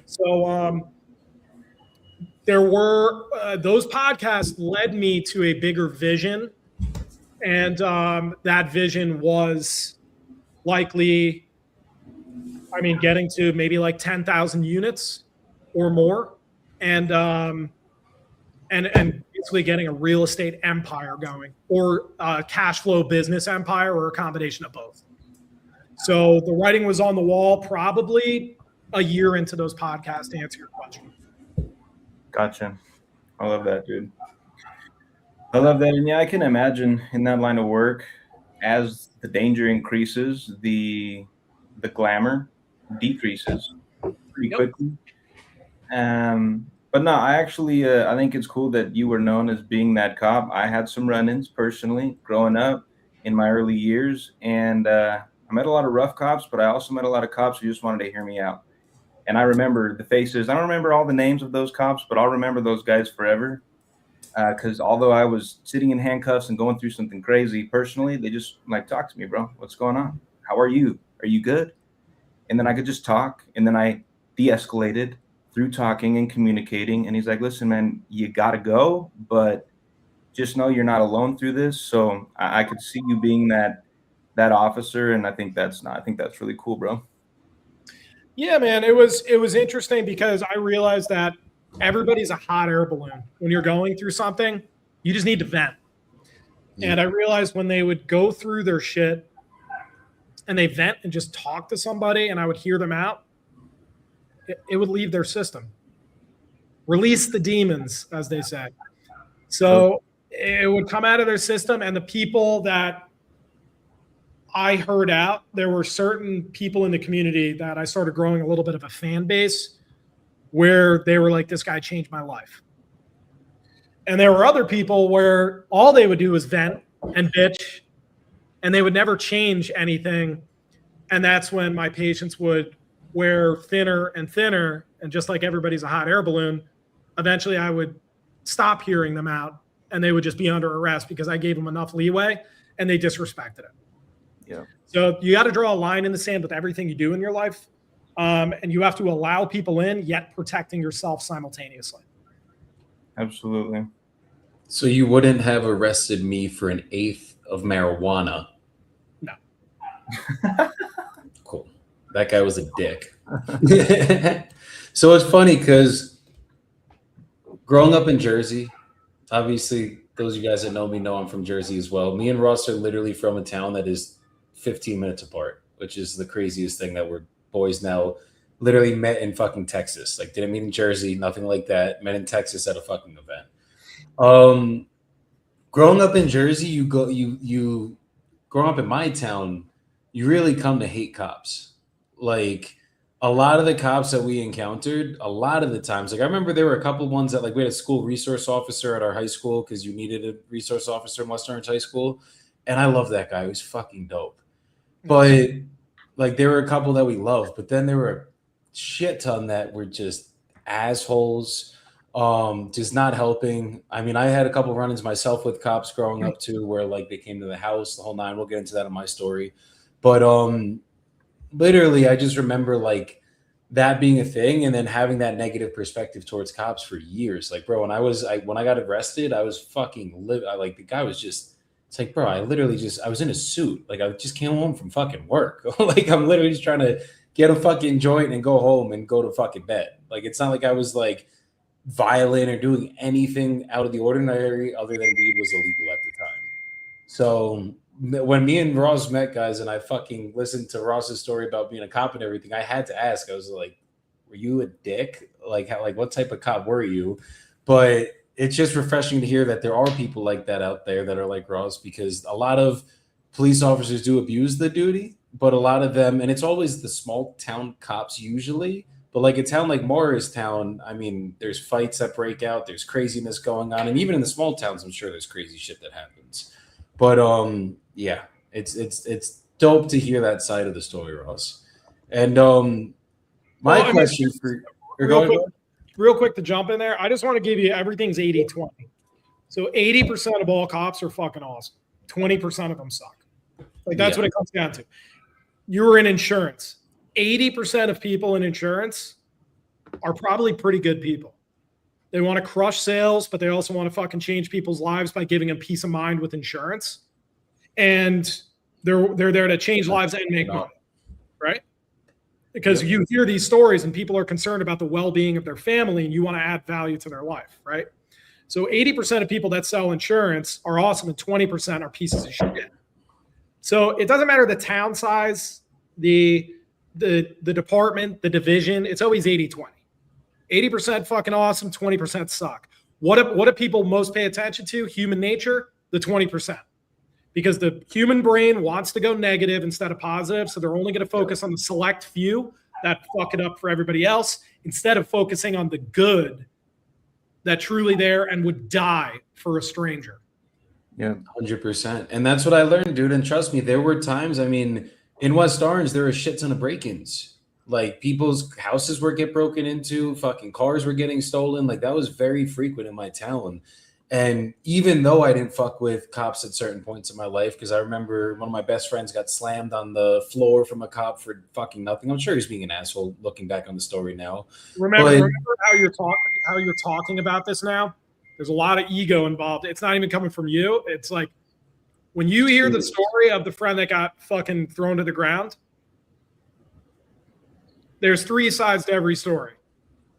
So there were those podcasts led me to a bigger vision. And that vision was likely, getting to maybe like 10,000 units or more. And basically getting a real estate empire going, or a cash flow business empire, or a combination of both. So the writing was on the wall probably a year into those podcasts, to answer your question. Gotcha. I love that, dude. I love that. And yeah, I can imagine in that line of work, as the danger increases, the glamour decreases pretty quickly. But no, I actually, I think it's cool that you were known as being that cop. I had some run-ins personally growing up in my early years, and I met a lot of rough cops, but I also met a lot of cops who just wanted to hear me out. And I remember the faces. I don't remember all the names of those cops, but I'll remember those guys forever. Because although I was sitting in handcuffs and going through something crazy personally, they just like, talk to me, bro. What's going on? How are you? Are you good? And then I could just talk. And then I de-escalated through talking and communicating. And he's like, listen, man, you got to go, but just know you're not alone through this. So I could see you being that officer. And I think that's really cool, bro. Yeah, man, it was interesting because I realized that everybody's a hot air balloon. When you're going through something, you just need to vent. Yeah. And I realized when they would go through their shit and they vent and just talk to somebody and I would hear them out, it would leave their system. Release the demons, as they say. So it would come out of their system, and the people that I heard out, there were certain people in the community that I started growing a little bit of a fan base where they were like, this guy changed my life. And there were other people where all they would do was vent and bitch, and they would never change anything. And that's when my patience would wear thinner and thinner. And just like everybody's a hot air balloon, eventually I would stop hearing them out and they would just be under arrest because I gave them enough leeway and they disrespected it. Yeah. So you got to draw a line in the sand with everything you do in your life. And you have to allow people in, yet protecting yourself simultaneously. Absolutely. So you wouldn't have arrested me for an eighth of marijuana? No. Cool. That guy was a dick. So it's funny because growing up in Jersey, obviously those of you guys that know me know I'm from Jersey as well. Me and Ross are literally from a town that is 15 minutes apart, which is the craziest thing, that we're boys now. Literally met in fucking Texas. Like, didn't meet in Jersey, nothing like that. Met in Texas at a fucking event. Growing up in Jersey, you growing up in my town, you really come to hate cops. Like, a lot of the cops that we encountered, a lot of the times, like I remember there were a couple ones that, like, we had a school resource officer at our high school because you needed a resource officer in Western Orange High School. And I love that guy. He was fucking dope. But like, there were a couple that we loved, but then there were a shit ton that were just assholes, just not helping. I mean, I had a couple run-ins myself with cops growing up too, where like they came to the house, the whole nine. We'll get into that in my story. But literally, I just remember like that being a thing, and then having that negative perspective towards cops for years. Like, bro, when I got arrested, I was fucking like, the guy was just. It's like, bro, I was in a suit. Like, I just came home from fucking work. Like, I'm literally just trying to get a fucking joint and go home and go to fucking bed. Like, it's not like I was like violent or doing anything out of the ordinary other than weed was illegal at the time. So when me and Ross met, guys, and I fucking listened to Ross's story about being a cop and everything, I had to ask. I was like, "Were you a dick? Like, what type of cop were you?" But it's just refreshing to hear that there are people like that out there that are like Ross, because a lot of police officers do abuse the duty, but a lot of them, and it's always the small town cops usually. But like a town like Morristown, I mean, there's fights that break out, there's craziness going on, and even in the small towns, I'm sure there's crazy shit that happens. But yeah, it's dope to hear that side of the story, Ross. And my question for real quick to jump in there, I just want to give you everything's 80-20. So 80% of all cops are fucking awesome. 20% of them suck. Like that's what it comes down to. You're in insurance. 80% of people in insurance are probably pretty good people. They want to crush sales, but they also want to fucking change people's lives by giving them peace of mind with insurance. And they're there to change lives and make money, right? Because you hear these stories and people are concerned about the well-being of their family and you want to add value to their life, right? So 80% of people that sell insurance are awesome and 20% are pieces of shit. So it doesn't matter the town size, the department, the division, it's always 80-20. 80% fucking awesome, 20% suck. What do people most pay attention to? Human nature, the 20%. Because the human brain wants to go negative instead of positive, so they're only going to focus on the select few that fuck it up for everybody else instead of focusing on the good that truly there and would die for a stranger. Yeah, 100%. And that's what I learned, dude. And trust me, there were times, I mean, in West Orange, there were a shit ton of break-ins. Like people's houses were get broken into, fucking cars were getting stolen. Like that was very frequent in my town. And even though I didn't fuck with cops at certain points in my life, because I remember one of my best friends got slammed on the floor from a cop for fucking nothing. I'm sure he's being an asshole looking back on the story now. Remember how you're talking about this now? There's a lot of ego involved. It's not even coming from you. It's like when you hear the story of the friend that got fucking thrown to the ground, there's three sides to every story.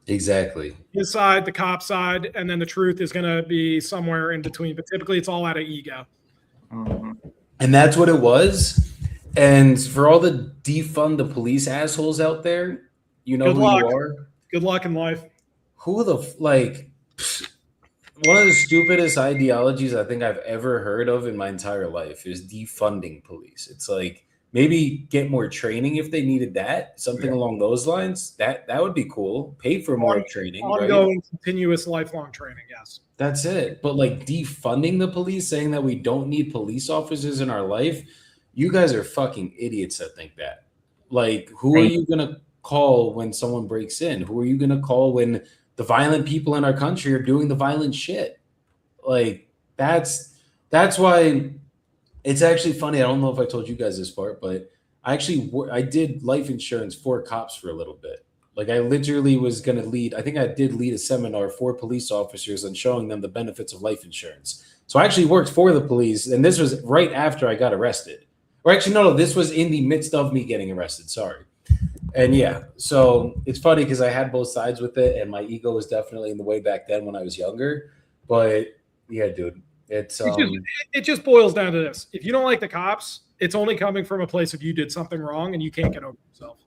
Exactly. His side, the cop side, and then the truth is going to be somewhere in between. But typically it's all out of ego. And that's what it was. And for all the defund the police assholes out there, you know who you are. Good luck in life. Who the one of the stupidest ideologies I think I've ever heard of in my entire life is defunding police. It's like, maybe get more training if they needed that, something along those lines. That would be cool. Pay for more training. Ongoing, continuous, lifelong training, yes. That's it. But like defunding the police, saying that we don't need police officers in our life, you guys are fucking idiots that think that. Like, who are you going to call when someone breaks in? Who are you going to call when the violent people in our country are doing the violent shit? Like, that's why... It's actually funny. I don't know if I told you guys this part, but I did life insurance for cops for a little bit. Like I literally was going to lead. I think I did lead a seminar for police officers on showing them the benefits of life insurance. So I actually worked for the police, and this was right after I got arrested. Or actually, no, this was in the midst of me getting arrested. Sorry. And yeah, so it's funny because I had both sides with it, and my ego was definitely in the way back then when I was younger. But yeah, dude. It just boils down to this. If you don't like the cops, it's only coming from a place of you did something wrong and you can't get over yourself.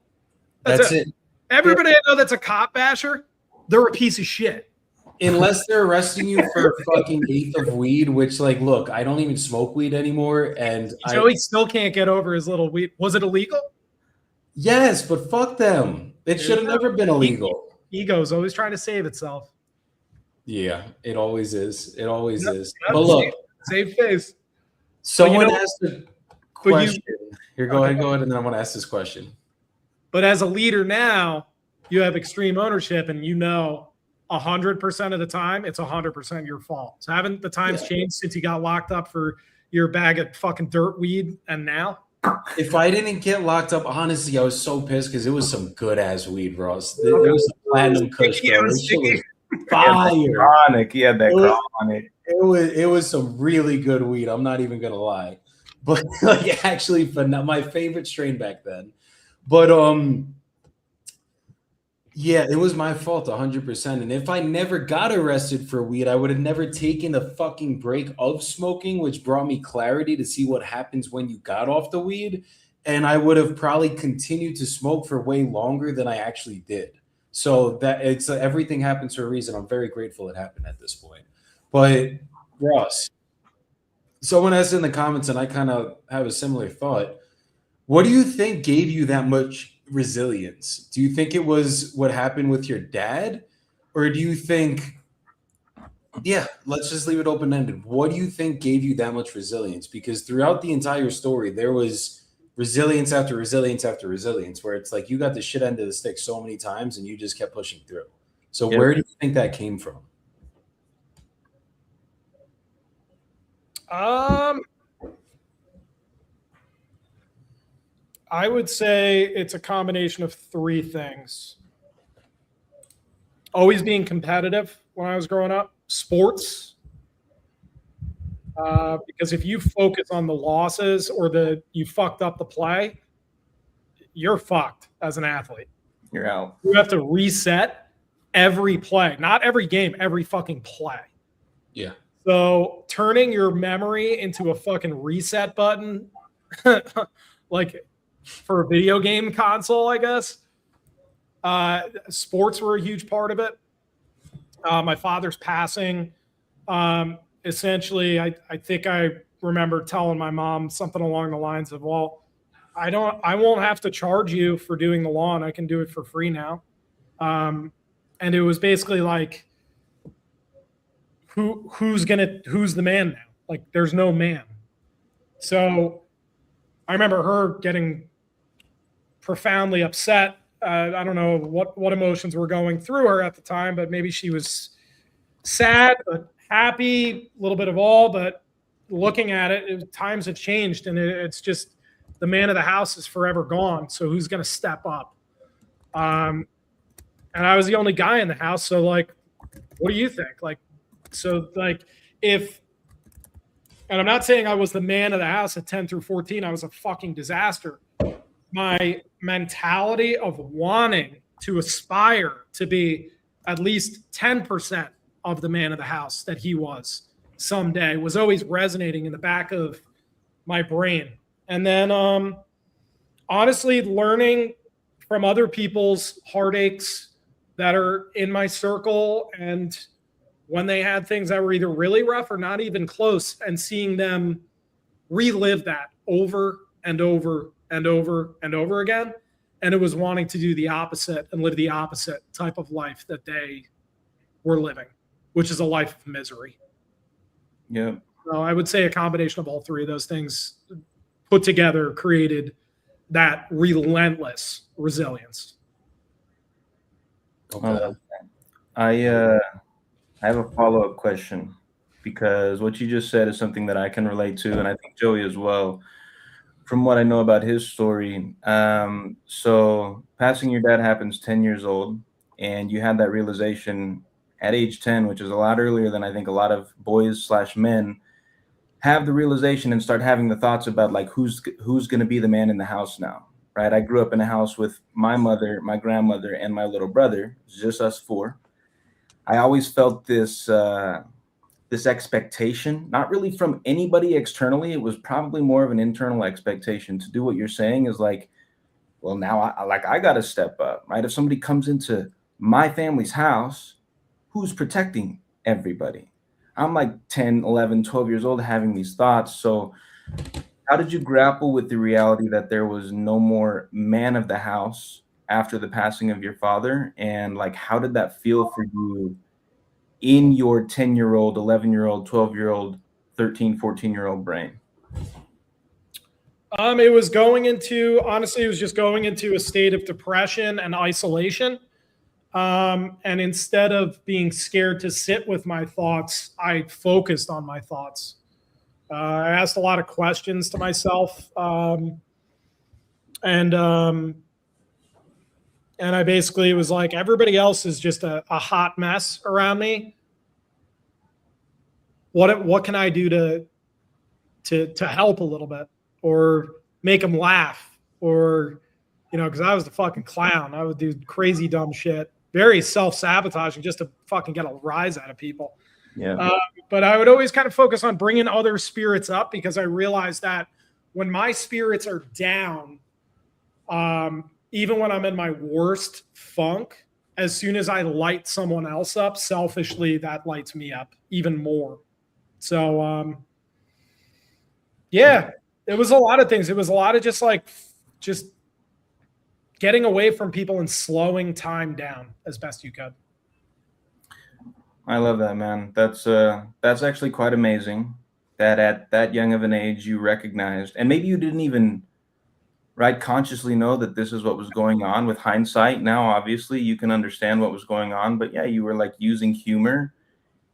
That's it. Everybody I know that's a cop basher, they're a piece of shit. Unless they're arresting you for a fucking eighth of weed, which, like, look, I don't even smoke weed anymore. And Joey still can't get over his little weed. Was it illegal? Yes, but fuck them. It should have never been illegal. Ego's always trying to save itself. Yeah, it always is. It always is. But look, save face. Someone asked a question. Here, go ahead, and then I want to ask this question. But as a leader now, you have extreme ownership, and 100% of the time, it's 100% your fault. So haven't the times changed since you got locked up for your bag of fucking dirt weed and now? If I didn't get locked up, honestly, I was so pissed because it was some good ass weed, Ross. It was a platinum kush, bro. Fire. Yeah, that chronic. It was some really good weed. I'm not even gonna lie, but like actually, my favorite strain back then. But Yeah, it was my fault 100%. And if I never got arrested for weed, I would have never taken a fucking break of smoking, which brought me clarity to see what happens when you got off the weed. And I would have probably continued to smoke for way longer than I actually did. So that it's everything happens for a reason. I'm very grateful it happened at this point. But Ross, someone asked in the comments, and I kind of have a similar thought. What do you think gave you that much resilience? Do you think it was what happened with your dad? Or do you think, yeah, let's just leave it open ended. What do you think gave you that much resilience? Because throughout the entire story, there was resilience after resilience after resilience, where it's like you got the shit end of the stick so many times and you just kept pushing through. So, Yep. where do you think that came from? I would say it's a combination of three things. Always being competitive when I was growing up, sports. Because if you focus on the losses or you fucked up the play, you're fucked as an athlete. You're out. You have to reset every play, not every game, every fucking play. Yeah. So turning your memory into a fucking reset button, like for a video game console, I guess. Sports were a huge part of it. My father's passing. Essentially, I think I remember telling my mom something along the lines of, well, I won't have to charge you for doing the lawn. I can do it for free now. And it was basically like, who's the man now? Like, there's no man. So I remember her getting profoundly upset. I don't know what emotions were going through her at the time, but maybe she was sad, but happy, a little bit of all. But looking at it, times have changed, and it's just the man of the house is forever gone. So who's going to step up? And I was the only guy in the house. So, like, what do you think? Like, so, like, and I'm not saying I was the man of the house at 10 through 14. I was a fucking disaster. My mentality of wanting to aspire to be at least 10% of the man of the house that he was someday was always resonating in the back of my brain. And then, honestly, learning from other people's heartaches that are in my circle, and when they had things that were either really rough or not even close, and seeing them relive that over and over and over and over again. And it was wanting to do the opposite and live the opposite type of life that they were living, which is a life of misery. Yeah. So I would say a combination of all three of those things put together created that relentless resilience. Okay. I have a follow-up question, because what you just said is something that I can relate to, and I think Joey as well, from what I know about his story. So passing your dad happens 10 years old, and you had that realization at age 10, which is a lot earlier than I think a lot of boys/men have the realization and start having the thoughts about, like, who's going to be the man in the house now, right? I grew up in a house with my mother, my grandmother, and my little brother. It's just us four. I always felt this expectation, not really from anybody externally. It was probably more of an internal expectation to do what you're saying, is like, well, now I got to step up, right? If somebody comes into my family's house, who's protecting everybody? I'm like 10, 11, 12 years old having these thoughts. So how did you grapple with the reality that there was no more man of the house after the passing of your father? And, like, how did that feel for you in your 10-year-old, 11-year-old, 12-year-old, 13, 14-year-old brain? It was it was just going into a state of depression and isolation. And instead of being scared to sit with my thoughts, I focused on my thoughts. I asked a lot of questions to myself. And I basically was like, everybody else is just a hot mess around me. What can I do to help a little bit, or make them laugh, or because I was the fucking clown. I would do crazy dumb shit, very self-sabotaging just to fucking get a rise out of people. Yeah. But I would always kind of focus on bringing other spirits up because I realized that when my spirits are down, even when I'm in my worst funk, as soon as I light someone else up, selfishly, that lights me up even more. So, yeah, it was a lot of things. It was a lot of just getting away from people and slowing time down as best you could. I love that, man. That's actually quite amazing that at that young of an age you recognized, and maybe you didn't even consciously know that this is what was going on. With hindsight now, obviously you can understand what was going on, but yeah, you were like using humor,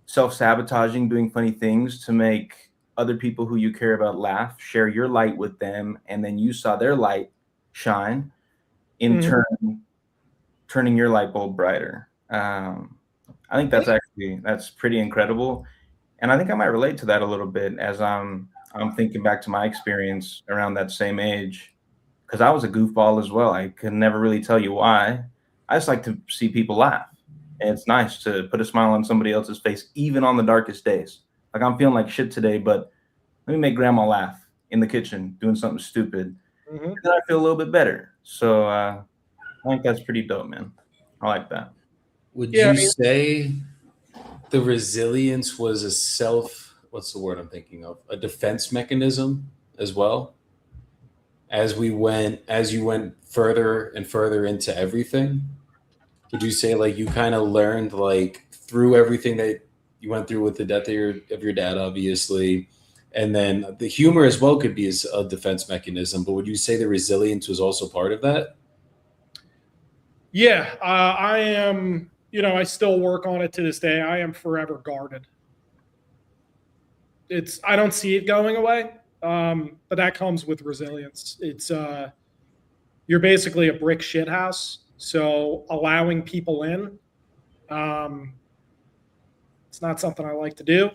self-sabotaging, doing funny things to make other people who you care about laugh, share your light with them, and then you saw their light shine, in turn turning your light bulb brighter. I think that's pretty incredible, and I think I might relate to that a little bit as I'm thinking back to my experience around that same age, because I was a goofball as well. I could never really tell you why. I just like to see people laugh, and it's nice to put a smile on somebody else's face, even on the darkest days. Like, I'm feeling like shit today, but let me make grandma laugh in the kitchen doing something stupid. And then I feel a little bit better. So I think that's pretty dope, man. I like that. Would you say the resilience was what's the word I'm thinking of? A defense mechanism as well? As you went further and further into everything? Would you say like you kind of learned like through everything that you went through with the death of your dad, obviously, and then the humor as well could be a defense mechanism, but would you say the resilience was also part of that? Yeah, I am, I still work on it to this day. I am forever guarded. I don't see it going away, but that comes with resilience. You're basically a brick shit house. So allowing people in, it's not something I like to do.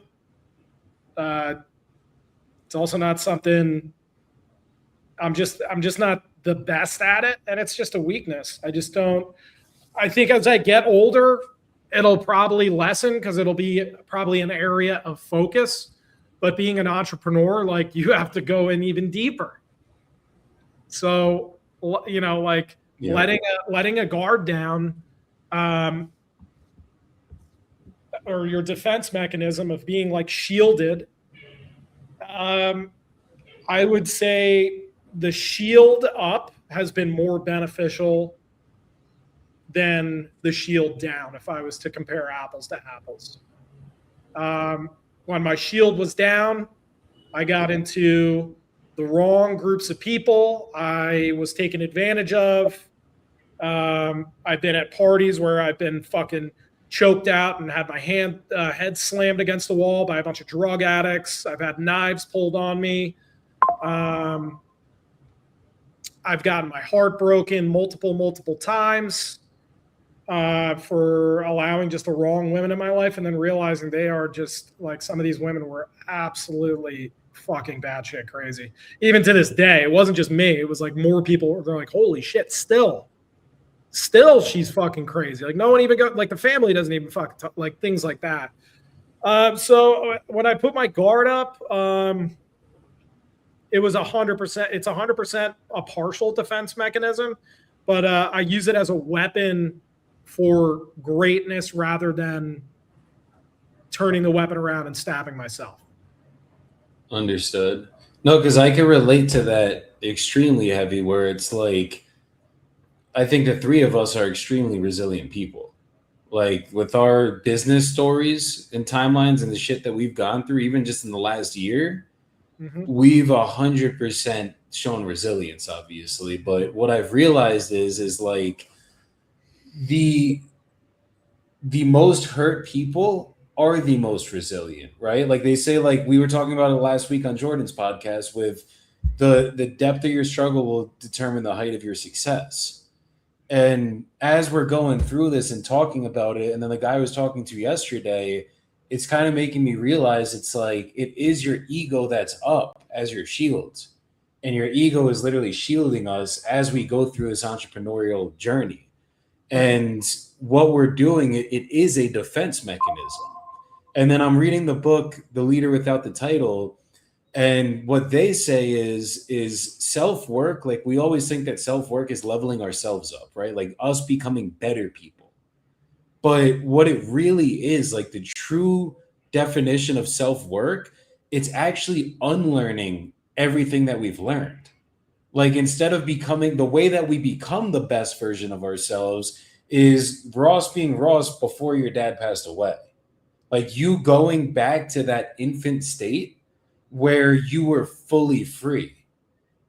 It's also not something I'm just not the best at it, and it's just a weakness. I think as I get older, it'll probably lessen because it'll be probably an area of focus. But being an entrepreneur, like, you have to go in even deeper. So, letting a guard down, or your defense mechanism of being like shielded. I would say the shield up has been more beneficial than the shield down if I was to compare apples to apples. When my shield was down, I got into the wrong groups of people. I was taken advantage of. I've been at parties where I've been fucking choked out and had my head slammed against the wall by a bunch of drug addicts. I've had knives pulled on me. I've gotten my heart broken multiple times for allowing just the wrong women in my life, and then realizing they are just like, some of these women were absolutely fucking batshit crazy. Even to this day, it wasn't just me. It was like more people. They're like, holy shit, still she's fucking crazy. Like, no one even got, like, the family doesn't even fucking like things like that. So when I put my guard up, it was 100%. It's 100% a partial defense mechanism, but I use it as a weapon for greatness rather than turning the weapon around and stabbing myself. Understood. No, because I can relate to that extremely heavy, where it's like, I think the three of us are extremely resilient people. Like, with our business stories and timelines and the shit that we've gone through, even just in the last year, we've 100% shown resilience, obviously. But what I've realized is like the most hurt people are the most resilient, right? Like they say, like we were talking about it last week on Jordan's podcast, with the depth of your struggle will determine the height of your success. And as we're going through this and talking about it, and then the guy I was talking to yesterday, it's kind of making me realize it's like, it is your ego that's up as your shield. and your ego is literally shielding us as we go through this entrepreneurial journey. And what we're doing, it is a defense mechanism. And then I'm reading the book, The Leader Without the Title, and what they say is self-work. Like, we always think that self-work is leveling ourselves up, right? Like us becoming better people. But what it really is, like the true definition of self-work, it's actually unlearning everything that we've learned. Like, instead of becoming, the way that we become the best version of ourselves is Ross being Ross before your dad passed away. Like, you going back to that infant state where you were fully free.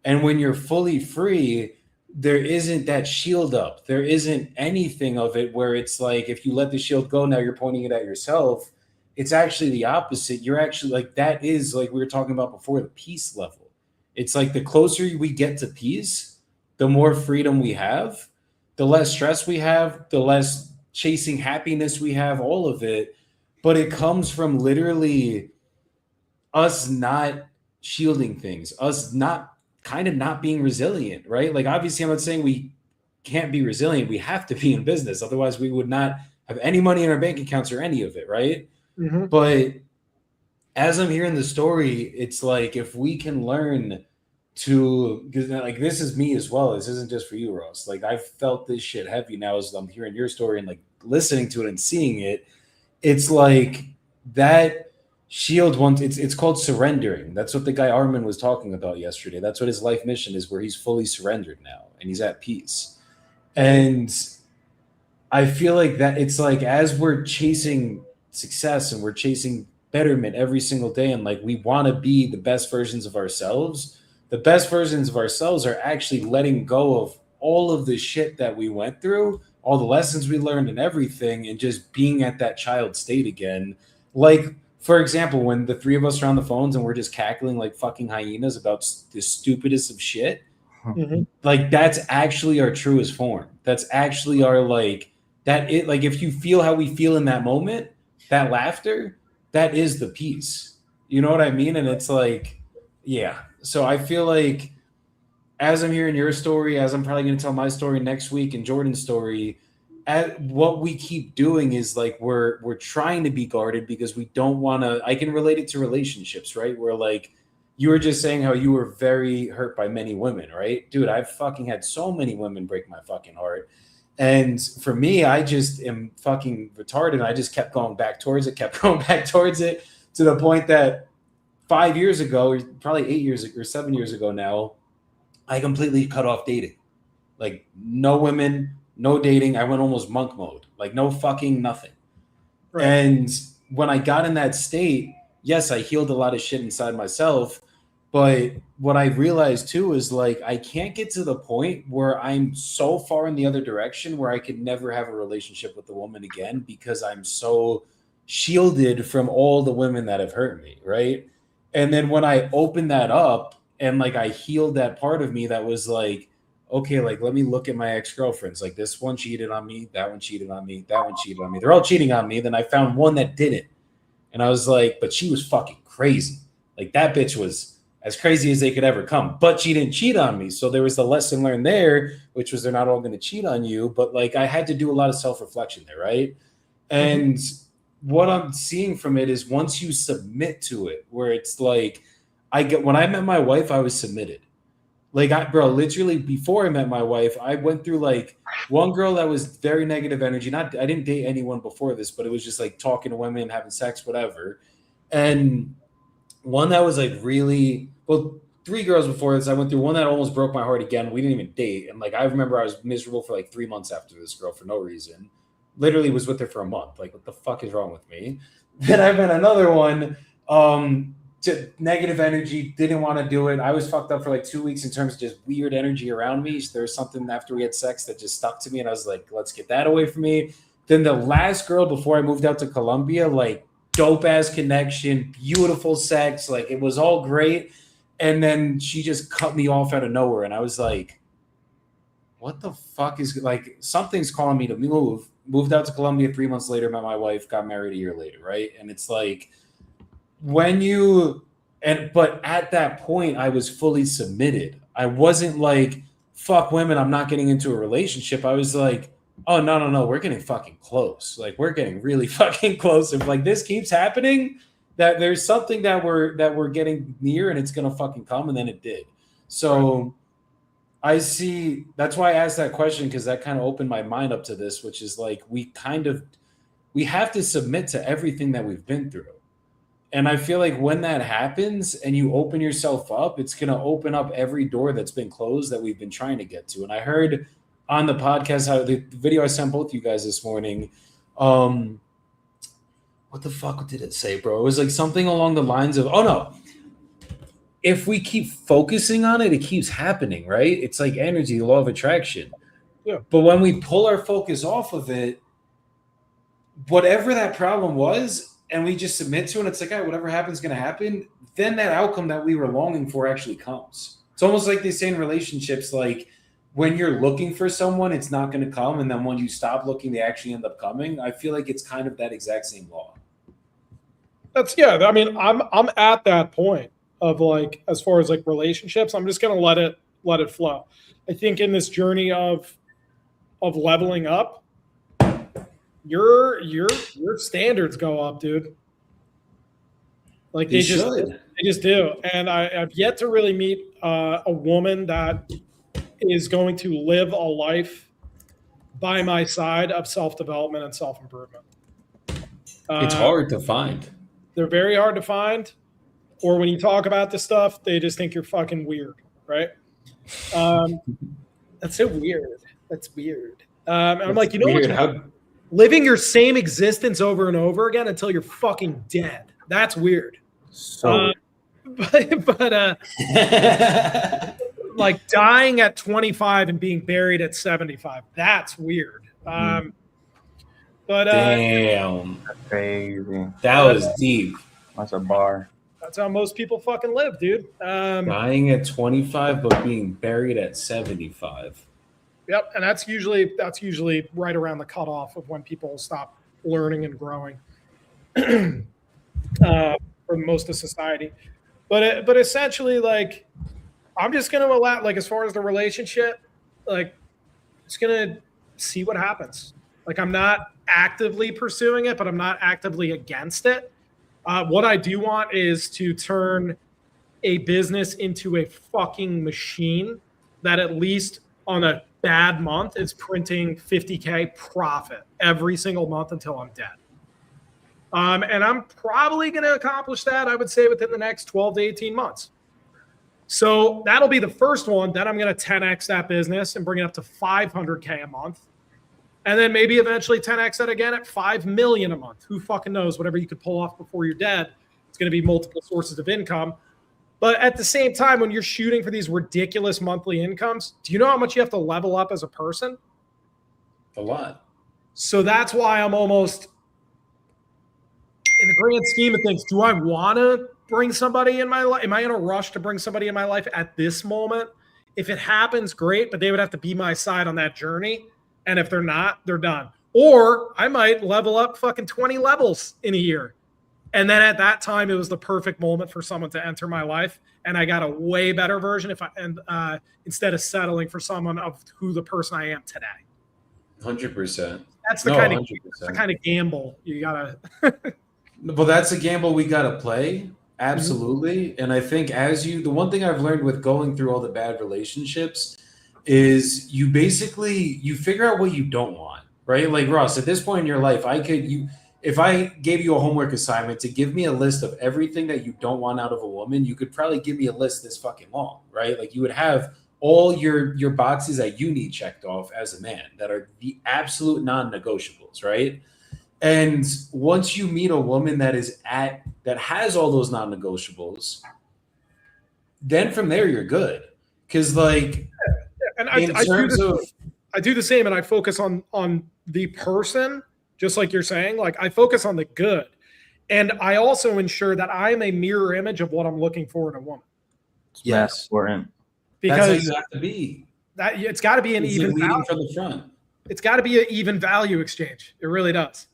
And when you're fully free, there isn't that shield up. There isn't anything of it where it's like, if you let the shield go, now you're pointing it at yourself. It's actually the opposite. You're actually like, that is like we were talking about before, the peace level. It's like the closer we get to peace, the more freedom we have, the less stress we have, the less chasing happiness we have, all of it. But it comes from literally us not shielding things, us not being resilient, right? Like, obviously, I'm not saying we can't be resilient. We have to be in business. Otherwise, we would not have any money in our bank accounts or any of it, right? Mm-hmm. But as I'm hearing the story, it's like, if we can learn to, because like, this is me as well. This isn't just for you, Ross. Like, I've felt this shit heavy now as I'm hearing your story and like listening to it and seeing it. It's like that shield once, it's called surrendering. That's what the guy Armin was talking about yesterday. That's what his life mission is, where he's fully surrendered now and he's at peace. And I feel like that it's like, as we're chasing success and we're chasing betterment every single day, and like we want to be the best versions of ourselves, the best versions of ourselves are actually letting go of all of the shit that we went through, all the lessons we learned and everything, and just being at that child state again. Like, for example, when the three of us are on the phones and we're just cackling like fucking hyenas about the stupidest of shit, Mm-hmm. like, that's actually our truest form. That's actually our, like, that it, like, if you feel how we feel in that moment, that laughter, that is the peace. You know what I mean? And it's like, yeah. So I feel like, as I'm hearing your story, as I'm probably going to tell my story next week and Jordan's story, what we keep doing is like, we're trying to be guarded because we don't want to. I can relate it to relationships, right? Where like, you were just saying how you were very hurt by many women, right? Dude, I've fucking had so many women break my fucking heart. And for me, I just am fucking retarded. I just kept going back towards it, to the point that 5 years ago, or probably 8 years or 7 years ago now, I completely cut off dating. Like, no women, no dating. I went almost monk mode. Like, no fucking nothing. Right. And when I got in that state, yes, I healed a lot of shit inside myself. But what I realized too is like, I can't get to the point where I'm so far in the other direction where I could never have a relationship with a woman again, because I'm so shielded from all the women that have hurt me, right? And then when I opened that up and like I healed that part of me that was like, okay, like, let me look at my ex-girlfriends. Like, this one cheated on me, that one cheated on me, that one cheated on me. They're all cheating on me. Then I found one that didn't. And I was like, but she was fucking crazy. Like, that bitch was as crazy as they could ever come, but she didn't cheat on me. So there was the lesson learned there, which was they're not all going to cheat on you. But like, I had to do a lot of self-reflection there, right? And what I'm seeing from it is, once you submit to it, where it's like, when I met my wife, I was submitted. Like, literally before I met my wife, I went through like one girl that was very negative energy. I didn't date anyone before this, but it was just like talking to women, having sex, whatever. And one that was like really, well, 3 girls before this. I went through one that almost broke my heart again. We didn't even date. And like, I remember I was miserable for like 3 months after this girl for no reason. Literally was with her for a month. Like, what the fuck is wrong with me? Then I met another one, to negative energy, didn't want to do it. I was fucked up for like 2 weeks in terms of just weird energy around me. There was something after we had sex that just stuck to me, and I was like, let's get that away from me. Then the last girl before I moved out to Colombia, like, dope ass connection, beautiful sex, like, it was all great. And then she just cut me off out of nowhere, and I was like, what the fuck is, like, something's calling me to move. Moved out to Colombia 3 months later, met my wife, got married a year later, right? And it's like, when you But at that point, I was fully submitted. I wasn't like, fuck women, I'm not getting into a relationship. I was like, oh no, we're getting fucking close. Like we're getting really fucking close. If like this keeps happening, that there's something that we're getting near and it's gonna fucking come, and then it did. So I see, that's why I asked that question, because that kind of opened my mind up to this, which is like we have to submit to everything that we've been through. And I feel like when that happens and you open yourself up, it's going to open up every door that's been closed that we've been trying to get to. And I heard on the podcast, how the video I sent both you guys this morning, what the fuck did it say, bro? It was like something along the lines of, oh no, if we keep focusing on it, it keeps happening, right? It's like energy, the law of attraction. Yeah. But when we pull our focus off of it, whatever that problem was, and we just submit to it, and it's like, all right, whatever happens is going to happen, then that outcome that we were longing for actually comes. It's almost like they say in relationships, like when you're looking for someone, it's not going to come. And then when you stop looking, they actually end up coming. I feel like it's kind of that exact same law. I mean, I'm at that point of like, as far as like relationships, I'm just going to let it flow. I think in this journey of leveling up, your standards go up, dude. Like they just do. And I've yet to really meet a woman that is going to live a life by my side of self-development and self-improvement. It's hard to find. They're very hard to find. Or when you talk about this stuff, they just think you're fucking weird, right? That's so weird. That's weird. And I'm like, you know what? Living your same existence over and over again until you're fucking dead. That's weird. So, but like dying at 25 and being buried at 75. That's weird. Damn, that's crazy. That was deep. That's a bar. That's how most people fucking live, dude. Dying at 25, but being buried at 75. Yep, and that's usually right around the cutoff of when people stop learning and growing for most of society. But essentially, like, I'm just going to allow, like, as far as the relationship, like, just going to see what happens. Like, I'm not actively pursuing it, but I'm not actively against it. What I do want is to turn a business into a fucking machine that at least on a bad month is printing 50K profit every single month until I'm dead. And I'm probably going to accomplish that, I would say, within the next 12 to 18 months. So that'll be the first one. Then I'm going to 10X that business and bring it up to 500K a month. And then maybe eventually 10X that again at 5 million a month. Who fucking knows? Whatever you could pull off before you're dead, it's going to be multiple sources of income. But at the same time, when you're shooting for these ridiculous monthly incomes, do you know how much you have to level up as a person? A lot. So that's why I'm almost, in the grand scheme of things, do I want to bring somebody in my life? Am I in a rush to bring somebody in my life at this moment? If it happens, great, but they would have to be my side on that journey. And if they're not, they're done. Or I might level up fucking 20 levels in a year. And then at that time, it was the perfect moment for someone to enter my life. And I got a way better version instead of settling for someone of who the person I am today. 100%. That's the kind of gamble you gotta. Well, that's a gamble we gotta play. Absolutely. Mm-hmm. And I think the one thing I've learned with going through all the bad relationships is you figure out what you don't want, right? Like Ross, at this point in your life, if I gave you a homework assignment to give me a list of everything that you don't want out of a woman, you could probably give me a list this fucking long, right? Like you would have all your boxes that you need checked off as a man that are the absolute non-negotiables, right? And once you meet a woman that has all those non-negotiables, then from there you're good. Because like, and I do the same, and I focus on the person. Just like you're saying, like I focus on the good. And I also ensure that I'm a mirror image of what I'm looking for in a woman. Yes. Important. Because that's how you have to be. It's got to be an even value. From the front. It's got to be an even value exchange. It really does.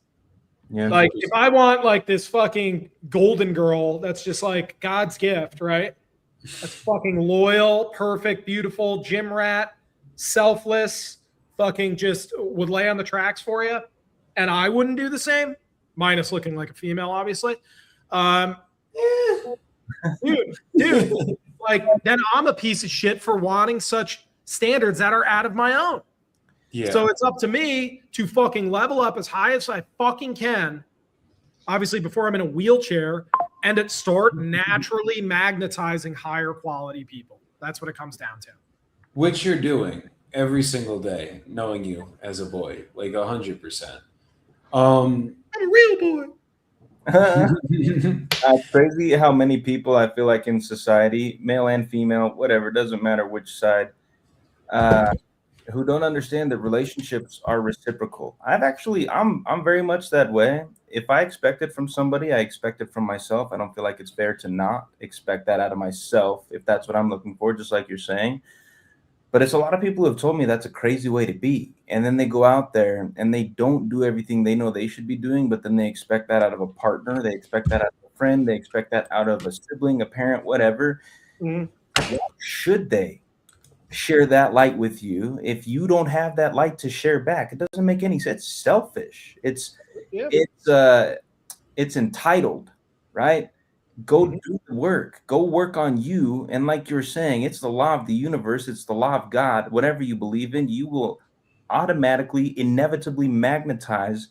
Yeah. Like if I want like this fucking golden girl that's just like God's gift, right? That's fucking loyal, perfect, beautiful, gym rat, selfless, fucking just would lay on the tracks for you. And I wouldn't do the same, minus looking like a female, obviously. Um, dude, like then I'm a piece of shit for wanting such standards that are out of my own. Yeah. So it's up to me to fucking level up as high as I fucking can, obviously before I'm in a wheelchair, and it start naturally magnetizing higher quality people. That's what it comes down to. Which you're doing every single day, knowing you as a boy, like 100%. I'm a real boy. It's crazy how many people I feel like in society, male and female, whatever, doesn't matter which side, who don't understand that relationships are reciprocal. I'm very much that way. If I expect it from somebody, I expect it from myself. I don't feel like it's fair to not expect that out of myself if that's what I'm looking for, just like you're saying. But it's a lot of people who have told me that's a crazy way to be. And then they go out there and they don't do everything they know they should be doing, but then they expect that out of a partner. They expect that out of a friend. They expect that out of a sibling, a parent, whatever. Mhm. Why should they share that light with you if you don't have that light to share back? It doesn't make any sense. It's selfish. Yeah. It's entitled, right? Go do the work. Go work on you. And like you're saying, it's the law of the universe. It's the law of God. Whatever you believe in, you will automatically, inevitably magnetize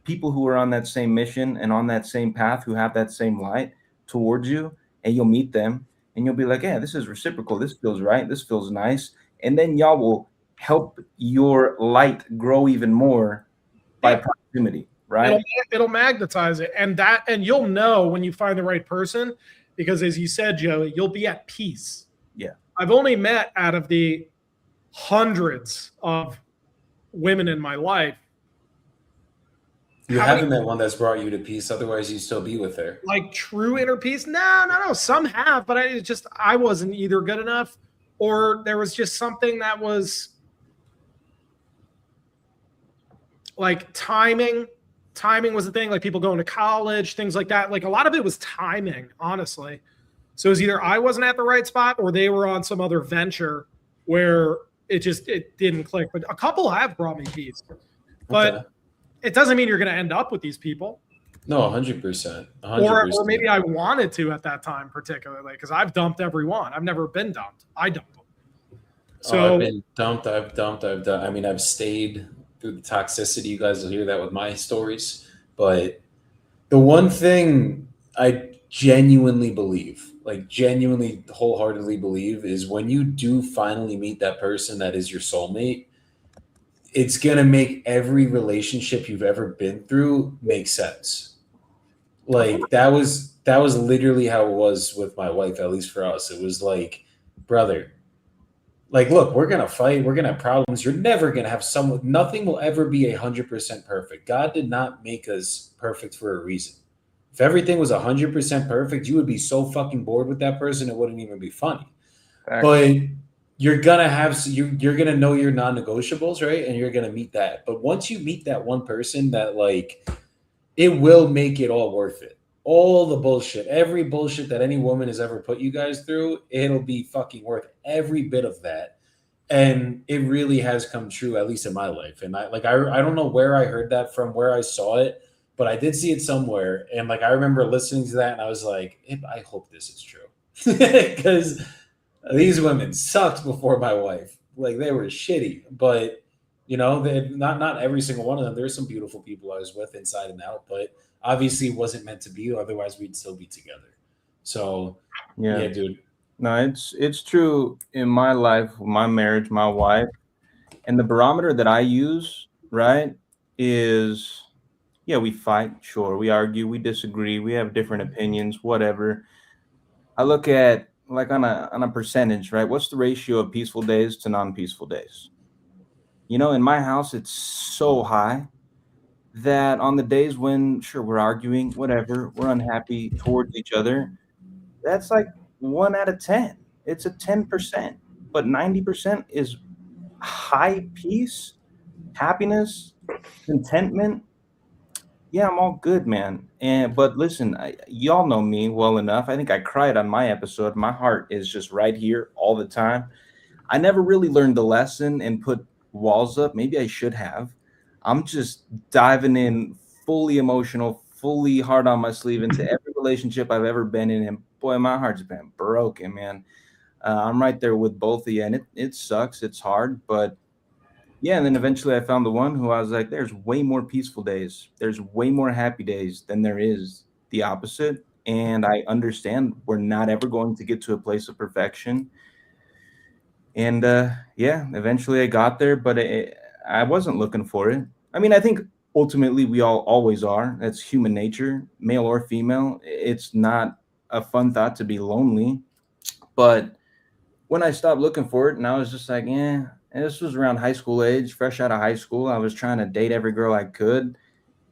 people who are on that same mission and on that same path, who have that same light towards you. And you'll meet them and you'll be like, yeah, this is reciprocal. This feels right. This feels nice. And then y'all will help your light grow even more by proximity. Right. It'll magnetize it, and you'll know when you find the right person, because as you said, Joey, you'll be at peace. Yeah. I've only met, out of the hundreds of women in my life, You haven't met one that's brought you to peace. Otherwise, you'd still be with her. like true inner peace. No. Some have, but I wasn't either good enough, or there was just something that was like timing. Timing was the thing, like people going to college, things like that. Like a lot of it was timing, honestly. So it was either I wasn't at the right spot or they were on some other venture where it didn't click. But a couple have brought me peace. But it doesn't mean you're going to end up with these people. No, 100%. Or maybe I wanted to at that time, particularly, because I've dumped everyone. I've never been dumped. I dumped them. So I've been dumped. I've done. I mean, I've stayed through the toxicity. You guys will hear that with my stories. But the one thing I genuinely believe, like genuinely wholeheartedly believe, is when you do finally meet that person that is your soulmate, it's going to make every relationship you've ever been through make sense. Like that was literally how it was with my wife, at least for us. It was like, brother, like, look, we're going to fight. We're going to have problems. You're never going to have nothing will ever be 100% perfect. God did not make us perfect for a reason. If everything was 100% perfect, you would be so fucking bored with that person. It wouldn't even be funny. But you're going to have, you're going to know your non-negotiables, right? And you're going to meet that. But once you meet that one person that like, it will make it all worth it. All the bullshit, every bullshit that any woman has ever put you guys through, it'll be fucking worth every bit of that. And it really has come true, at least in my life. And I don't know where I heard that from, where I saw it, but I did see it somewhere. And like, I remember listening to that and I was like, I hope this is true. Because these women sucked before my wife. Like they were shitty, but you know, not every single one of them. There's some beautiful people I was with inside and out, but obviously it wasn't meant to be. Otherwise, we'd still be together. So, yeah, dude. No, it's true in my life, my marriage, my wife, and the barometer that I use, right, is, yeah, we fight, sure, we argue, we disagree, we have different opinions, whatever. I look at like on a percentage, right? What's the ratio of peaceful days to non-peaceful days? You know, in my house, it's so high that on the days when, sure, we're arguing, whatever, we're unhappy towards each other, that's like 1 out of 10. It's a 10%, but 90% is high peace, happiness, contentment. Yeah, I'm all good, man. But listen, y'all know me well enough. I think I cried on my episode. My heart is just right here all the time. I never really learned the lesson and put walls up. Maybe I should have. I'm just diving in fully emotional, fully hard on my sleeve into every relationship I've ever been in. And boy, my heart's been broken, man. I'm right there with both of you. And it sucks. It's hard. But yeah, and then eventually I found the one who I was like, there's way more peaceful days. There's way more happy days than there is the opposite. And I understand we're not ever going to get to a place of perfection. And yeah, eventually I got there, but I wasn't looking for it. I mean, I think ultimately we all always are. That's human nature, male or female. It's not a fun thought to be lonely. But when I stopped looking for it, and I was just like, yeah, and this was around high school age, fresh out of high school. I was trying to date every girl I could,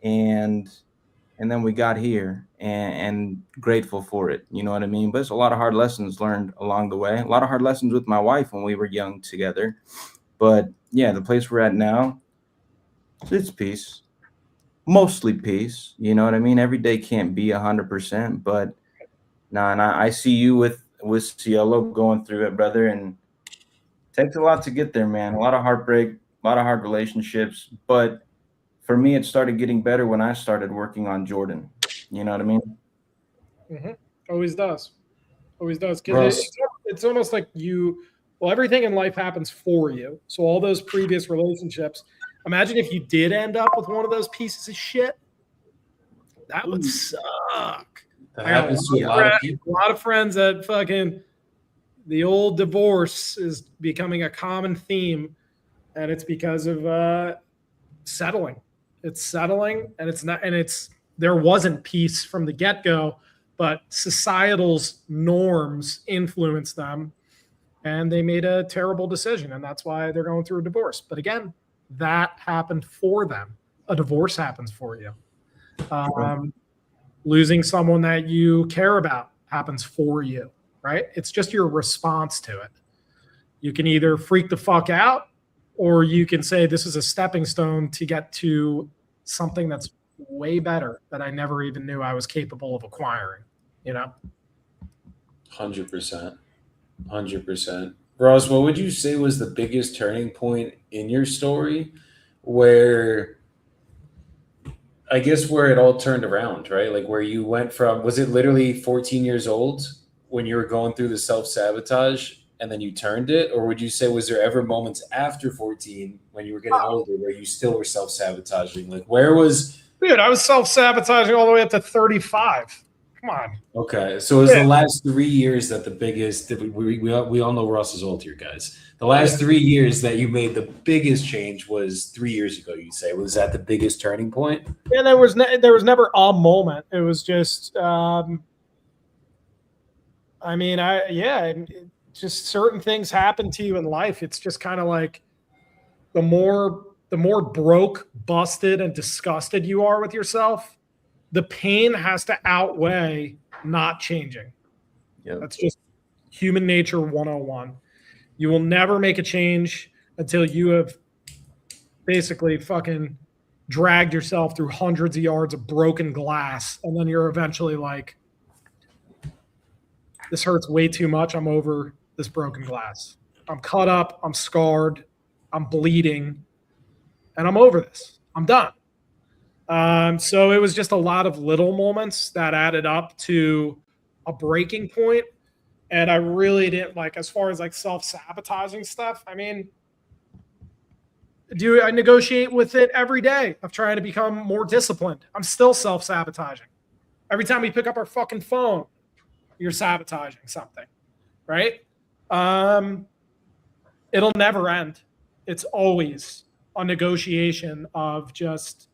and then we got here, and grateful for it. You know what I mean? But it's a lot of hard lessons learned along the way. A lot of hard lessons with my wife when we were young together. But yeah, the place we're at now, it's peace, mostly peace. You know what I mean? Every day can't be 100%, but nah, and I see you with Cielo going through it, brother, and takes a lot to get there, man. A lot of heartbreak, a lot of hard relationships. But for me, it started getting better when I started working on Jordan. You know what I mean? Hmm. Always does. Always does. Because Russ, it's almost like well, everything in life happens for you. So all those previous relationships, imagine if you did end up with one of those pieces of shit. That would suck. that I got happens to a lot of people. a lot of friends that fucking the old divorce is becoming a common theme, and it's because of settling. It's settling, and it's not, and it's there wasn't peace from the get go, but societal's norms influenced them, and they made a terrible decision, and that's why they're going through a divorce. But again, that happened for them. A divorce happens for you. Um, Losing someone that you care about happens for you, right? It's just your response to it. You can either freak the fuck out, or you can say this is a stepping stone to get to something that's way better that I never even knew I was capable of acquiring, you know? 100%. 100%. Ross, what would you say was the biggest turning point in your story where I guess where it all turned around, right? Like where you went from, was it literally 14 years old when you were going through the self sabotage and then you turned it? Or would you say, was there ever moments after 14 when you were getting older where you still were self sabotaging? Like where was, Dude, I was self sabotaging all the way up to 35. Come on. okay. So it was Yeah. the last 3 years that the biggest, we all know Ross is old here, guys. The last 3 years that you made the biggest change was 3 years ago, you'd say. Was that the biggest turning point? Yeah, there was never a moment. It was just, I mean, just certain things happen to you in life. It's just kind of like the more broke, busted, and disgusted you are with yourself, the pain has to outweigh not changing. Yep. That's just human nature 101. You will never make a change until you have basically fucking dragged yourself through hundreds of yards of broken glass. And then you're eventually like, this hurts way too much. I'm over this broken glass. I'm cut up. I'm scarred. I'm bleeding. And I'm over this. I'm done. So it was just a lot of little moments that added up to a breaking point. And I really didn't like, as far as like self-sabotaging stuff. I mean, I negotiate with it every day of trying to become more disciplined. I'm still self-sabotaging. Every time we pick up our fucking phone, you're sabotaging something, right? It'll never end. It's always a negotiation of just,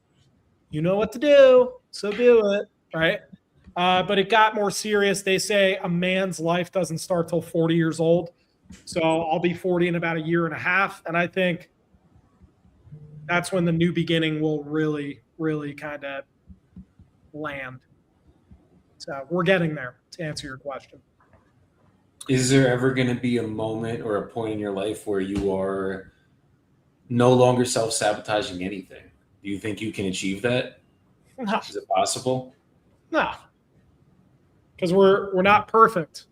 you know what to do, so do it, right? But it got more serious. They say a man's life doesn't start till 40 years old. So I'll be 40 in about a year and a half. And I think that's when the new beginning will really, really kind of land. So we're getting there, to answer your question. Is there ever going to be a moment or a point in your life where you are no longer self sabotaging anything? Do you think you can achieve that? No, Is it possible? no, because we're not perfect.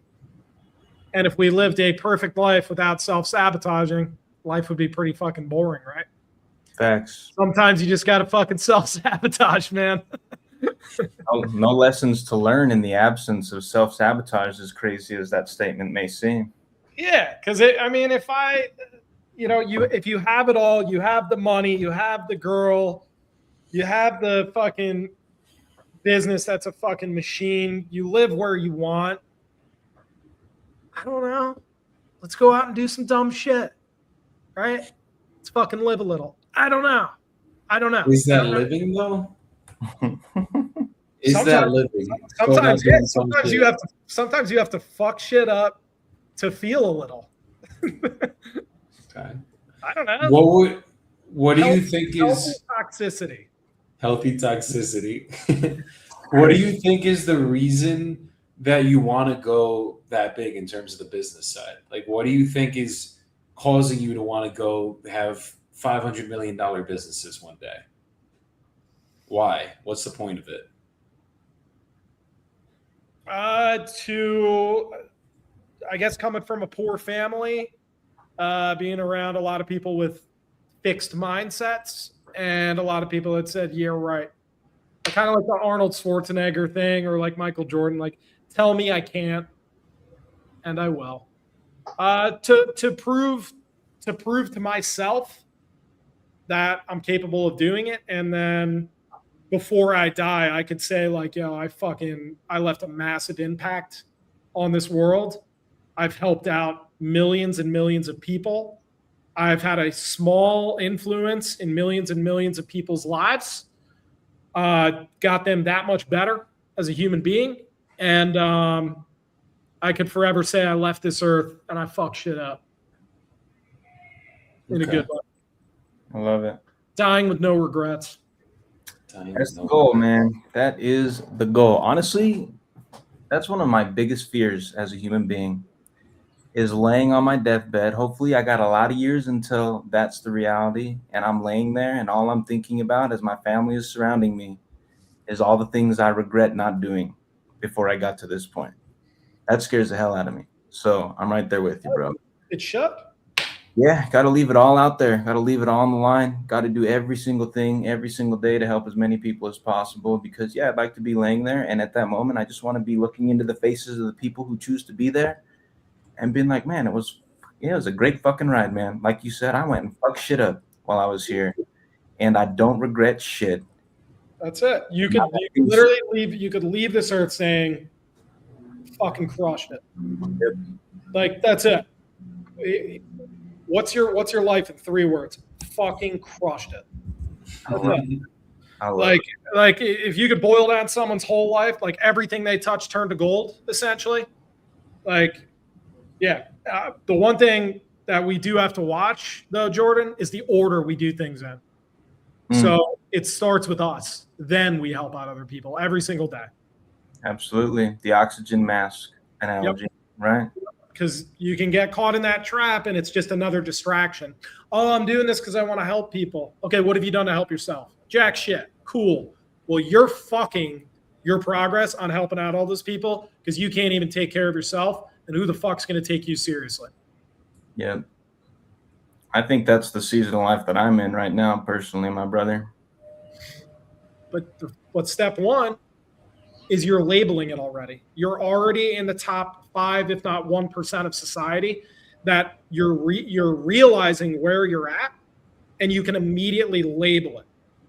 And if we lived a perfect life without self-sabotaging, life would be pretty fucking boring, right? Facts. Sometimes you just got to fucking self-sabotage, man. No lessons to learn in the absence of self-sabotage, as crazy as that statement may seem. Yeah, because I mean, if you have it all, you have the money, you have the girl, you have the fucking business that's a fucking machine, you live where you want. I don't know. Let's go out and do some dumb shit, right? Let's fucking live a little. I don't know. Is that living though? Is that Sometimes, living? sometimes, Going yeah, out doing some sometimes shit. sometimes you have to fuck shit up to feel a little. Okay. I don't know. What do you think Healthy is toxicity? healthy toxicity? What do you think is the reason that you want to go that big in terms of the business side? Like, what do you think is causing you to want to go have $500 million businesses one day? Why? What's the point of it? To I guess coming from a poor family, being around a lot of people with fixed mindsets, and a lot of people that said, "Yeah, right." Kind of like the Arnold Schwarzenegger thing, or like Michael Jordan, like tell me I can't, and I will. To prove to myself that I'm capable of doing it, and then before I die, I could say like, yo, I left a massive impact on this world. I've helped out millions and millions of people. I've had a small influence in millions and millions of people's lives. Got them that much better as a human being, and I could forever say I left this earth and I fucked shit up in a good way. I love it. Dying with no regrets. That's the goal, man. That is the goal. Honestly, that's one of my biggest fears as a human being is laying on my deathbed. Hopefully, I got a lot of years until that's the reality. And I'm laying there, and all I'm thinking about as my family is surrounding me is all the things I regret not doing before I got to this point. That scares the hell out of me. So I'm right there with you, bro. It should. Yeah, got to leave it all out there. Got to leave it all on the line. Got to do every single thing every single day to help as many people as possible because, yeah, I'd like to be laying there. And at that moment, I just want to be looking into the faces of the people who choose to be there and being like, man, it was a great fucking ride, man. Like you said, I went and fucked shit up while I was here. And I don't regret shit. That's it. You could literally leave this earth saying, fucking crushed it. Yep. Like, that's it. What's your life in 3 words? Fucking crushed it. Like if you could boil down someone's whole life, like everything they touch turned to gold, essentially. Like, yeah. The one thing that we do have to watch, though, Jordan, is the order we do things in. So it starts with us. Then we help out other people every single day. Absolutely. The oxygen mask analogy, right? Because you can get caught in that trap and it's just another distraction. Oh, I'm doing this because I want to help people. Okay, what have you done to help yourself? Jack shit. Cool. Well, you're fucking your progress on helping out all those people because you can't even take care of yourself. And who the fuck's going to take you seriously? Yeah. I think that's the season of life that I'm in right now, personally, my brother. But step one is you're labeling it already. You're already in the top 5, if not 1% of society that you're realizing where you're at, and you can immediately label it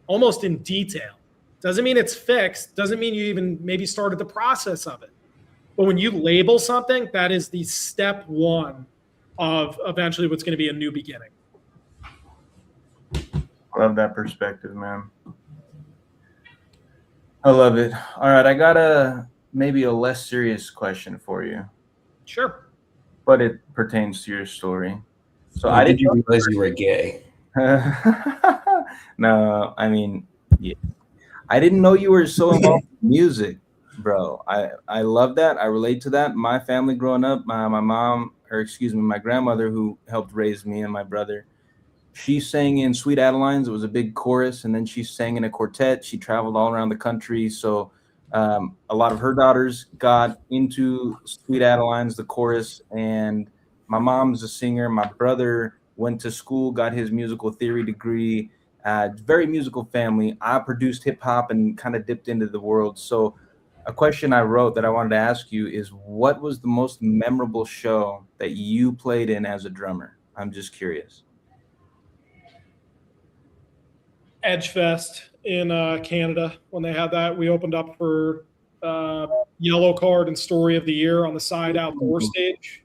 almost in detail. Doesn't mean it's fixed. Doesn't mean you even maybe started the process of it. But when you label something, that is the step 1 of eventually what's going to be a new beginning. Love that perspective, man. I love it. All right, I got maybe a less serious question for you. Sure. But it pertains to your story. So I didn't realize you were gay. No, I mean, yeah. I didn't know you were so involved in music, bro. I love that. I relate to that. My family growing up, my grandmother who helped raise me and my brother, she sang in Sweet Adelines. It was a big chorus, and then she sang in a quartet. She traveled all around the country. So a lot of her daughters got into Sweet Adelines, the chorus, and my mom's a singer. My brother went to school, got his musical theory degree. Very musical family. I produced hip hop and kind of dipped into the world. So a question I wrote that I wanted to ask you is, what was the most memorable show that you played in as a drummer? I'm just curious. Edge Fest in Canada, when they had that, we opened up for Yellow Card and Story of the Year on the side outdoor stage,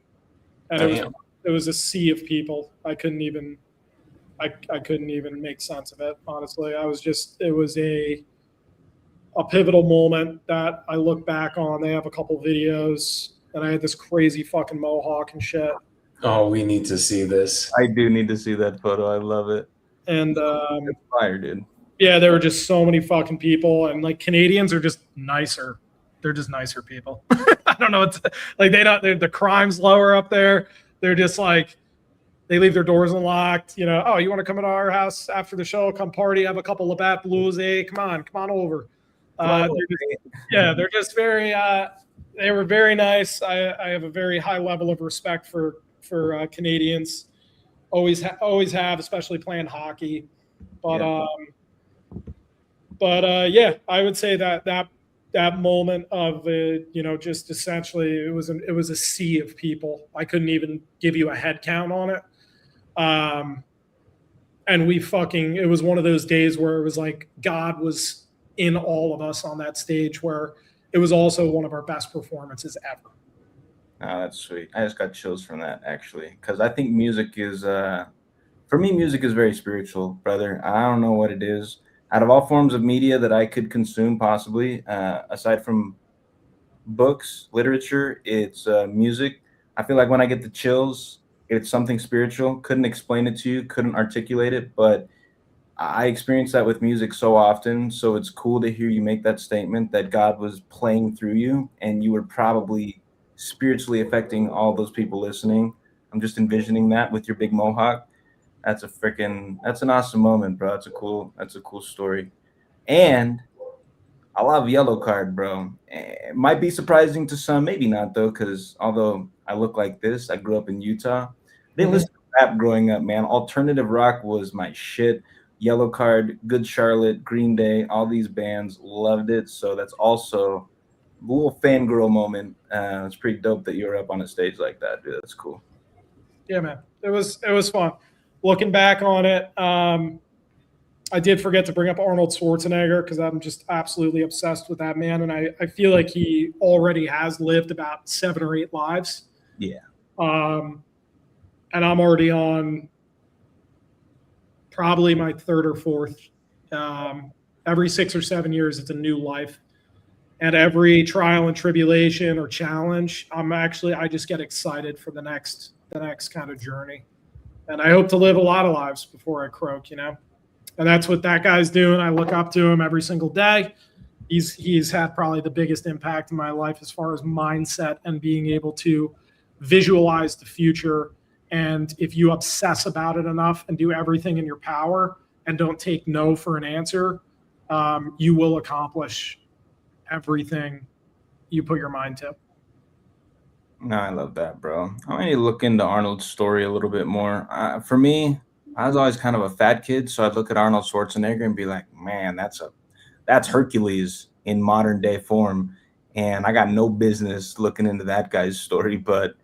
and it was a sea of people. I couldn't even make sense of it, honestly. It was a pivotal moment that I look back on. They have a couple videos, and I had this crazy fucking mohawk and shit. Oh, we need to see this. I do need to see that photo. I love it. And it's fire, dude. Yeah, there were just so many fucking people, and like Canadians are just nicer. They're just nicer people. I don't know. It's like the crime's lower up there. They're just like, they leave their doors unlocked. You know, oh, you want to come to our house after the show? Come party, have a couple of Labatt Blues. Hey, come on over. They're just very. They were very nice. I have a very high level of respect for Canadians. Always have, especially playing hockey. But yeah. I would say that moment of just essentially it was a sea of people. I couldn't even give you a head count on it. And it was one of those days where it was like God was in all of us on that stage, where it was also one of our best performances ever. Oh, that's sweet. I just got chills from that, actually, because I think music is, for me, music is very spiritual, brother. I don't know what it is. Out of all forms of media that I could consume, possibly, aside from books, literature, it's music. I feel like when I get the chills, it's something spiritual. Couldn't explain it to you, couldn't articulate it, but I experience that with music so often. So it's cool to hear you make that statement that God was playing through you, and you were probably spiritually affecting all those people listening. I'm just envisioning that with your big mohawk. That's an awesome moment, bro. That's a cool story. And I love Yellow Card, bro. It might be surprising to some, maybe not though, because although I look like this, I grew up in Utah. I didn't listen to rap growing up, man. Alternative rock was my shit. Yellow Card, Good Charlotte, Green Day, all these bands, loved it. So that's also a little fangirl moment. It's pretty dope that you were up on a stage like that, dude. That's cool. Yeah, man. It was fun. Looking back on it, I did forget to bring up Arnold Schwarzenegger because I'm just absolutely obsessed with that man. And I feel like he already has lived about 7 or 8 lives. Yeah. And I'm already on probably my 3rd or 4th. Every 6 or 7 years, it's a new life. And every trial and tribulation or challenge, I just get excited for the next kind of journey. And I hope to live a lot of lives before I croak, And that's what that guy's doing. I look up to him every single day. He's had probably the biggest impact in my life as far as mindset and being able to visualize the future. And if you obsess about it enough and do everything in your power and don't take no for an answer, you will accomplish everything you put your mind to. No, I love that, bro. I need to look into Arnold's story a little bit more. For me, I was always kind of a fat kid, so I'd look at Arnold Schwarzenegger and be like, man, that's Hercules in modern day form. And I got no business looking into that guy's story. But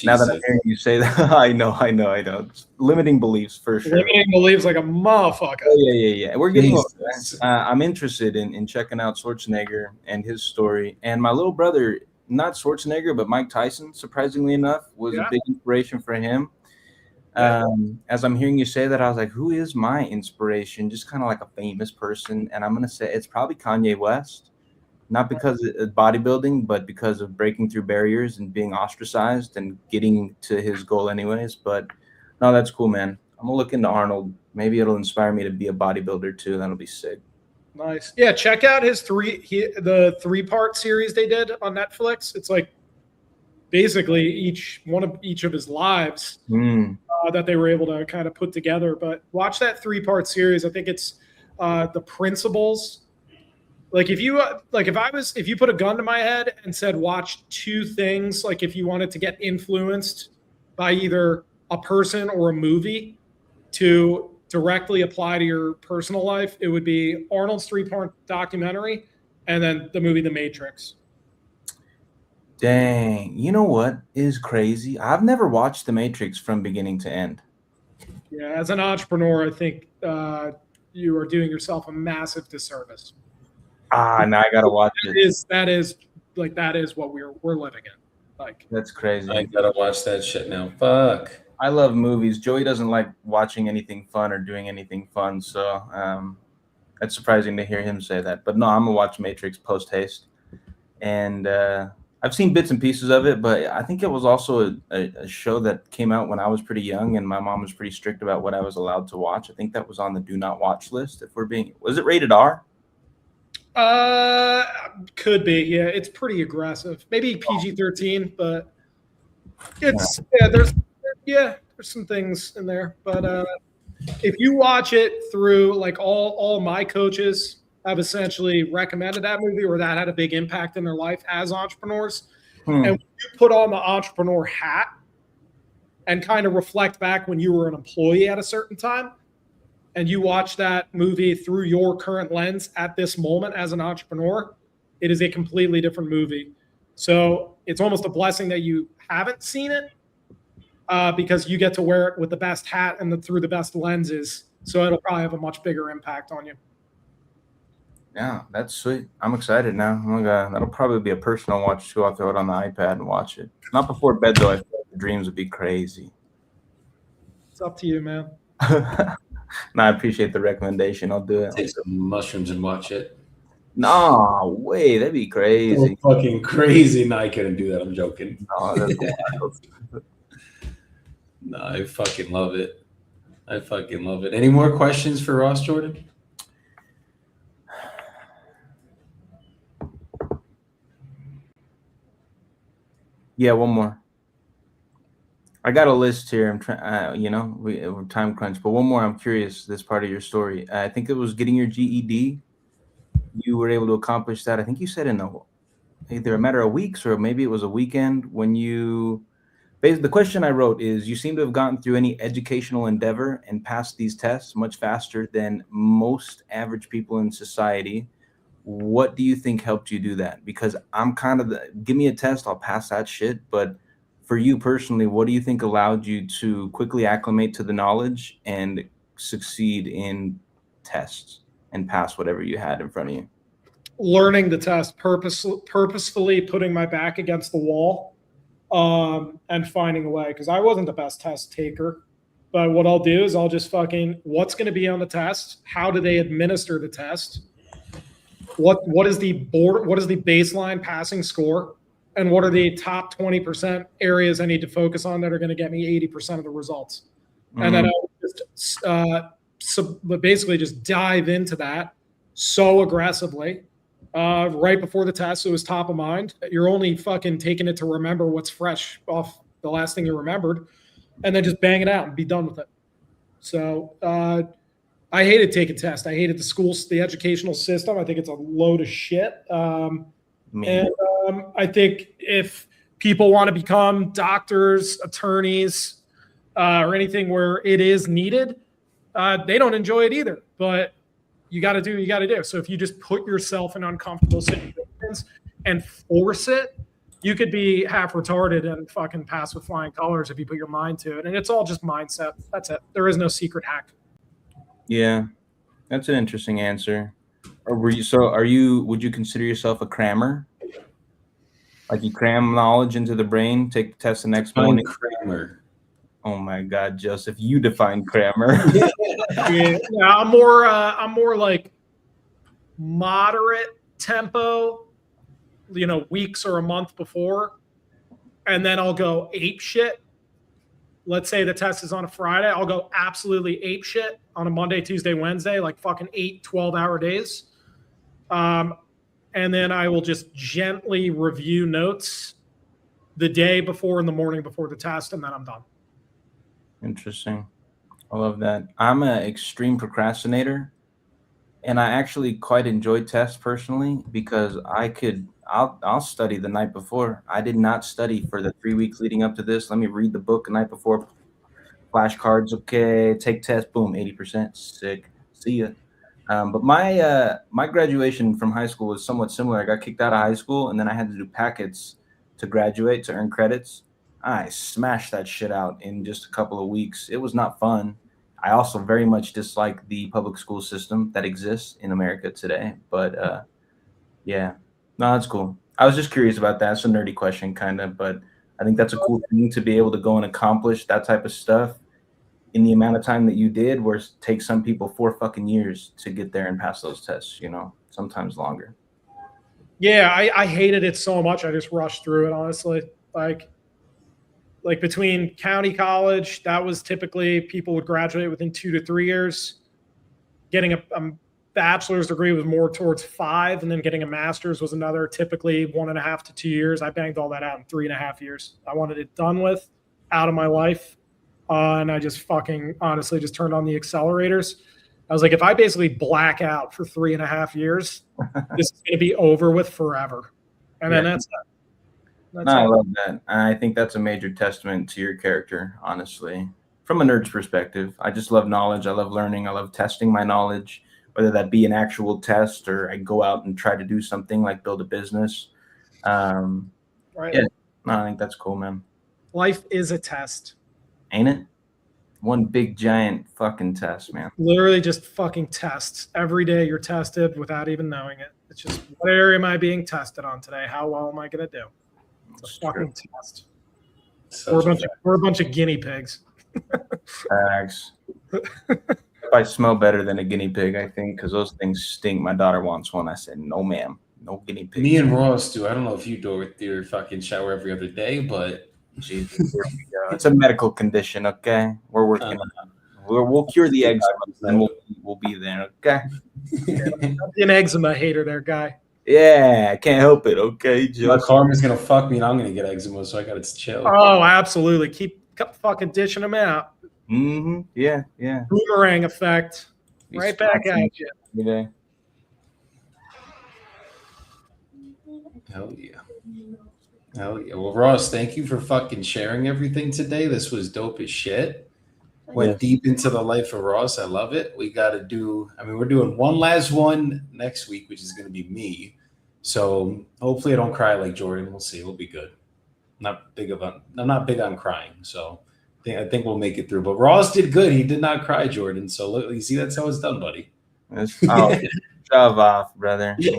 now that I'm hearing you say that, I know. It's limiting beliefs for sure. Limiting beliefs like a motherfucker. Oh, yeah. We're getting I'm interested in checking out Schwarzenegger and his story. And my little brother, not Schwarzenegger, but Mike Tyson, surprisingly enough, was a big inspiration for him. As I'm hearing you say that, I was like, who is my inspiration? Just kind of like a famous person. And I'm going to say it's probably Kanye West, not because of bodybuilding, but because of breaking through barriers and being ostracized and getting to his goal anyways. But no, that's cool, man. I'm going to look into Arnold. Maybe it'll inspire me to be a bodybuilder too. That'll be sick. Nice. Yeah, check out his the 3-part series they did on Netflix. It's like basically each of his lives that they were able to kind of put together. But watch that 3-part series. I think it's the principles. Like if you put a gun to my head and said watch 2 things, like if you wanted to get influenced by either a person or a movie to directly apply to your personal life, it would be Arnold's 3-part documentary and then the movie The Matrix. Dang. You know what is crazy? I've never watched The Matrix from beginning to end. Yeah, as an entrepreneur, I think you are doing yourself a massive disservice. Now I gotta watch it. That is what we're living in. Like, that's crazy. I gotta watch that shit now. Fuck. I love movies. Joey doesn't like watching anything fun or doing anything fun, so it's surprising to hear him say that. But no, I'm gonna watch Matrix post haste, and I've seen bits and pieces of it, but I think it was also a show that came out when I was pretty young, and my mom was pretty strict about what I was allowed to watch. I think that was on the do not watch list. Was it rated R? Could be. Yeah, it's pretty aggressive. Maybe PG-13, but there's some things in there. But if you watch it through, like, all my coaches have essentially recommended that movie, or that had a big impact in their life as entrepreneurs. And when you put on the entrepreneur hat and kind of reflect back when you were an employee at a certain time, and you watch that movie through your current lens at this moment as an entrepreneur, it is a completely different movie. So it's almost a blessing that you haven't seen it, because you get to wear it with the best hat and through the best lenses. So it'll probably have a much bigger impact on you. Yeah, that's sweet. I'm excited now. Oh my God, that'll probably be a personal watch too. I'll throw it on the iPad and watch it. Not before bed though. I feel like the dreams would be crazy. It's up to you, man. No, I appreciate the recommendation. I'll do it. Take some mushrooms and watch it. No way, that'd be crazy. Oh, fucking crazy. No, I couldn't do that. I'm joking. No, that's wild. No, I fucking love it. Any more questions for Ross, Jordan? Yeah, one more. I got a list here. I'm trying, we're time crunch, but one more. I'm curious, this part of your story. I think it was getting your GED. You were able to accomplish that. I think you said in either a matter of weeks or maybe it was a weekend when you. The question I wrote is: you seem to have gotten through any educational endeavor and passed these tests much faster than most average people in society. What do you think helped you do that? Because I'm kind of give me a test, I'll pass that shit, but for you personally, what do you think allowed you to quickly acclimate to the knowledge and succeed in tests and pass whatever you had in front of you? Learning the test, purposefully putting my back against the wall, and finding a way. Because I wasn't the best test taker, but what I'll do is I'll just what's going to be on the test? How do they administer the test? What is the baseline passing score? And what are the top 20% areas I need to focus on that are going to get me 80% of the results? Mm-hmm. And then I'll basically just dive into that so aggressively right before the test. So it was top of mind. You're only fucking taking it to remember what's fresh off the last thing you remembered, and then just bang it out and be done with it. So I hated taking tests. I hated the educational system. I think it's a load of shit. I think if people want to become doctors, attorneys, or anything where it is needed, they don't enjoy it either. But you got to do what you got to do. So if you just put yourself in uncomfortable situations and force it, you could be half retarded and fucking pass with flying colors if you put your mind to it. And it's all just mindset. That's it. There is no secret hack. Yeah, that's an interesting answer. Or would you consider yourself a crammer? Like you cram knowledge into the brain, take the test the next morning? Crammer. Oh my God, Joseph, you define crammer. Yeah, I'm more like moderate tempo, weeks or a month before, and then I'll go ape shit. Let's say the test is on a Friday, I'll go absolutely ape shit on a Monday, Tuesday, Wednesday, like fucking 12-hour days. And then I will just gently review notes the day before and the morning before the test, and then I'm done. Interesting. I love that. I'm an extreme procrastinator, and I actually quite enjoy tests personally because I'll study the night before. I did not study for the 3 weeks leading up to this. Let me read the book the night before. Flashcards, okay. Take test, boom, 80%. Sick. See ya. But my graduation from high school was somewhat similar. I got kicked out of high school, and then I had to do packets to graduate to earn credits. I smashed that shit out in just a couple of weeks. It was not fun. I also very much dislike the public school system that exists in America today. But yeah, no, that's cool. I was just curious about that. It's a nerdy question, kind of, but I think that's a cool thing to be able to go and accomplish that type of stuff in the amount of time that you did, where it takes some people 4 fucking years to get there and pass those tests, sometimes longer. Yeah, I hated it so much. I just rushed through it, honestly. Like between county college, that was typically people would graduate within 2 to 3 years. Getting a bachelor's degree was more towards 5, and then getting a master's was another, typically 1.5 to 2 years. I banged all that out in 3.5 years. I wanted it done with, out of my life. And I just fucking honestly just turned on the accelerators. I was like, if I basically black out for 3.5 years, this is going to be over with forever. And then that's it. I love that. I think that's a major testament to your character, honestly. From a nerd's perspective, I just love knowledge. I love learning. I love testing my knowledge, whether that be an actual test or I go out and try to do something like build a business. Right. Yeah, no, I think that's cool, man. Life is a test. Ain't it? One big giant fucking test, man. Literally just fucking tests. Every day you're tested without even knowing it. It's just, what area am I being tested on today? How well am I going to do? It's a fucking test. We're a bunch of guinea pigs. Facts. I smell better than a guinea pig, I think, because those things stink. My daughter wants one. I said, no, ma'am. No guinea pig. Me and Ross do. I don't know if you do it with your fucking shower every other day, but Jesus, here we go. It's a medical condition, okay? We're working on it. We'll cure the eczema, and we'll be there, okay? An eczema hater there, guy. Yeah, I can't help it, okay? My karma's gonna fuck me, and I'm gonna get eczema, so I gotta chill. Oh, absolutely. Keep fucking dishing them out. Mm-hmm. Yeah. Boomerang effect. Right back at you. Yeah. Hell yeah. Well, Ross, thank you for fucking sharing everything today. This was dope as shit. Went deep into the life of Ross. I love it. We got to do, we're doing one last one next week, which is going to be me. So hopefully I don't cry like Jordan. We'll see. We'll be good. I'm not big on crying. So I think we'll make it through. But Ross did good. He did not cry, Jordan. So look, you see, that's how it's done, buddy. Shove off, brother. Yeah.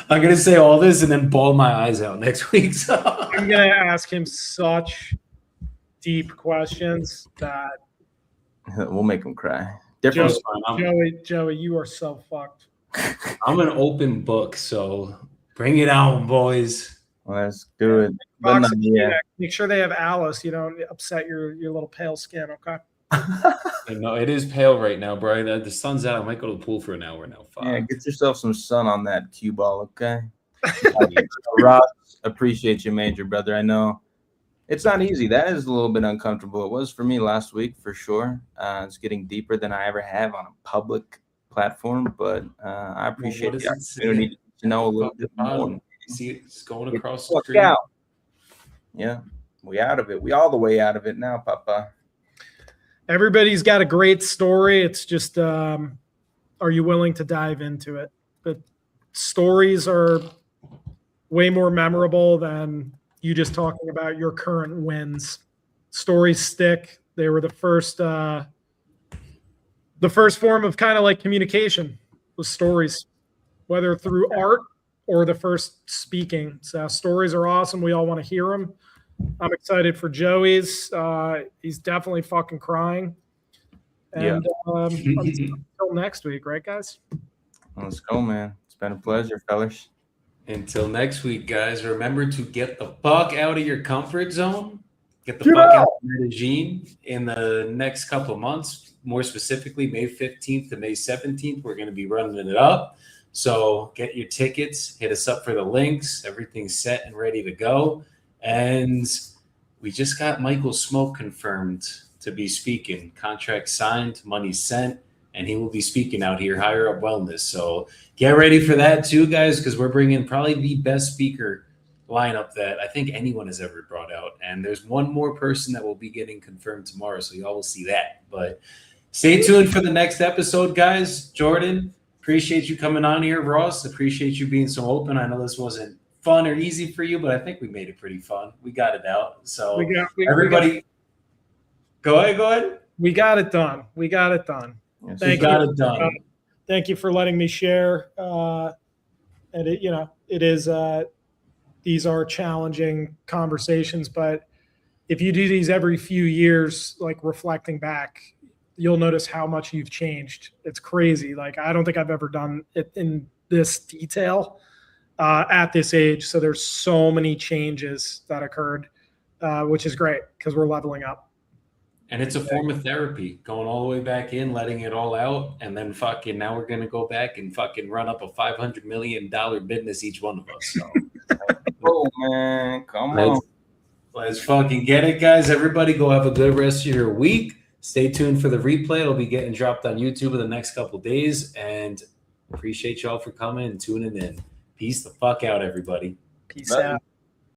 I'm going to say all this and then bawl my eyes out next week. So. I'm going to ask him such deep questions that we'll make him cry. Joey, you are so fucked. I'm an open book, so bring it on, boys. Let's do it. But Make sure they have Alice. You don't upset your little pale skin, okay? No, it is pale right now, bro. The sun's out. I might go to the pool for an hour now. Fuck. Yeah, get yourself some sun on that cue ball, okay? Ross, appreciate you, Major brother. I know it's not easy. That is a little bit uncomfortable. It was for me last week, for sure. It's getting deeper than I ever have on a public platform, but I appreciate the opportunity to know a little bit more. See it's going across the street. Out. Yeah, we out of it. We all the way out of it now, Papa. Everybody's got a great story. It's just, are you willing to dive into it? But stories are way more memorable than you just talking about your current wins. Stories stick. They were the first form of kind of like communication was stories, whether through art or the first speaking. So stories are awesome. We all want to hear them. I'm excited for Joey's. He's definitely fucking crying. And until next week, right, guys? Let's go, man. It's been a pleasure, fellas. Until next week, guys, remember to get the fuck out of your comfort zone. Get the fuck out of Medellin in the next couple of months. More specifically, May 15th to May 17th, we're going to be running it up. So get your tickets. Hit us up for the links. Everything's set and ready to go. And we just got Michael Smoke confirmed to be speaking. Contract signed, money sent, and he will be speaking out here, Higher Up Wellness. So get ready for that too, guys, because we're bringing probably the best speaker lineup that I think anyone has ever brought out. And there's one more person that will be getting confirmed tomorrow, so y'all will see that. But stay tuned for the next episode, guys. Jordan, appreciate you coming on here. Ross, appreciate you being so open. I know this wasn't fun or easy for you, but I think we made it pretty fun. We got it out. So everybody, go ahead. We got it done. Yes, Thank we got you. it done. Thank you for letting me share. And it is. These are challenging conversations, but if you do these every few years, like reflecting back, you'll notice how much you've changed. It's crazy. Like, I don't think I've ever done it in this detail at this age. So there's so many changes that occurred, which is great because we're leveling up. And it's a form of therapy, going all the way back in, letting it all out, and then fucking now we're gonna go back and fucking run up a $500 million business, each one of us. So, oh man, come on. Let's fucking get it, guys. Everybody, go have a good rest of your week. Stay tuned for the replay. It'll be getting dropped on YouTube in the next couple of days, and appreciate y'all for coming and tuning in. Peace the fuck out, everybody. Peace out.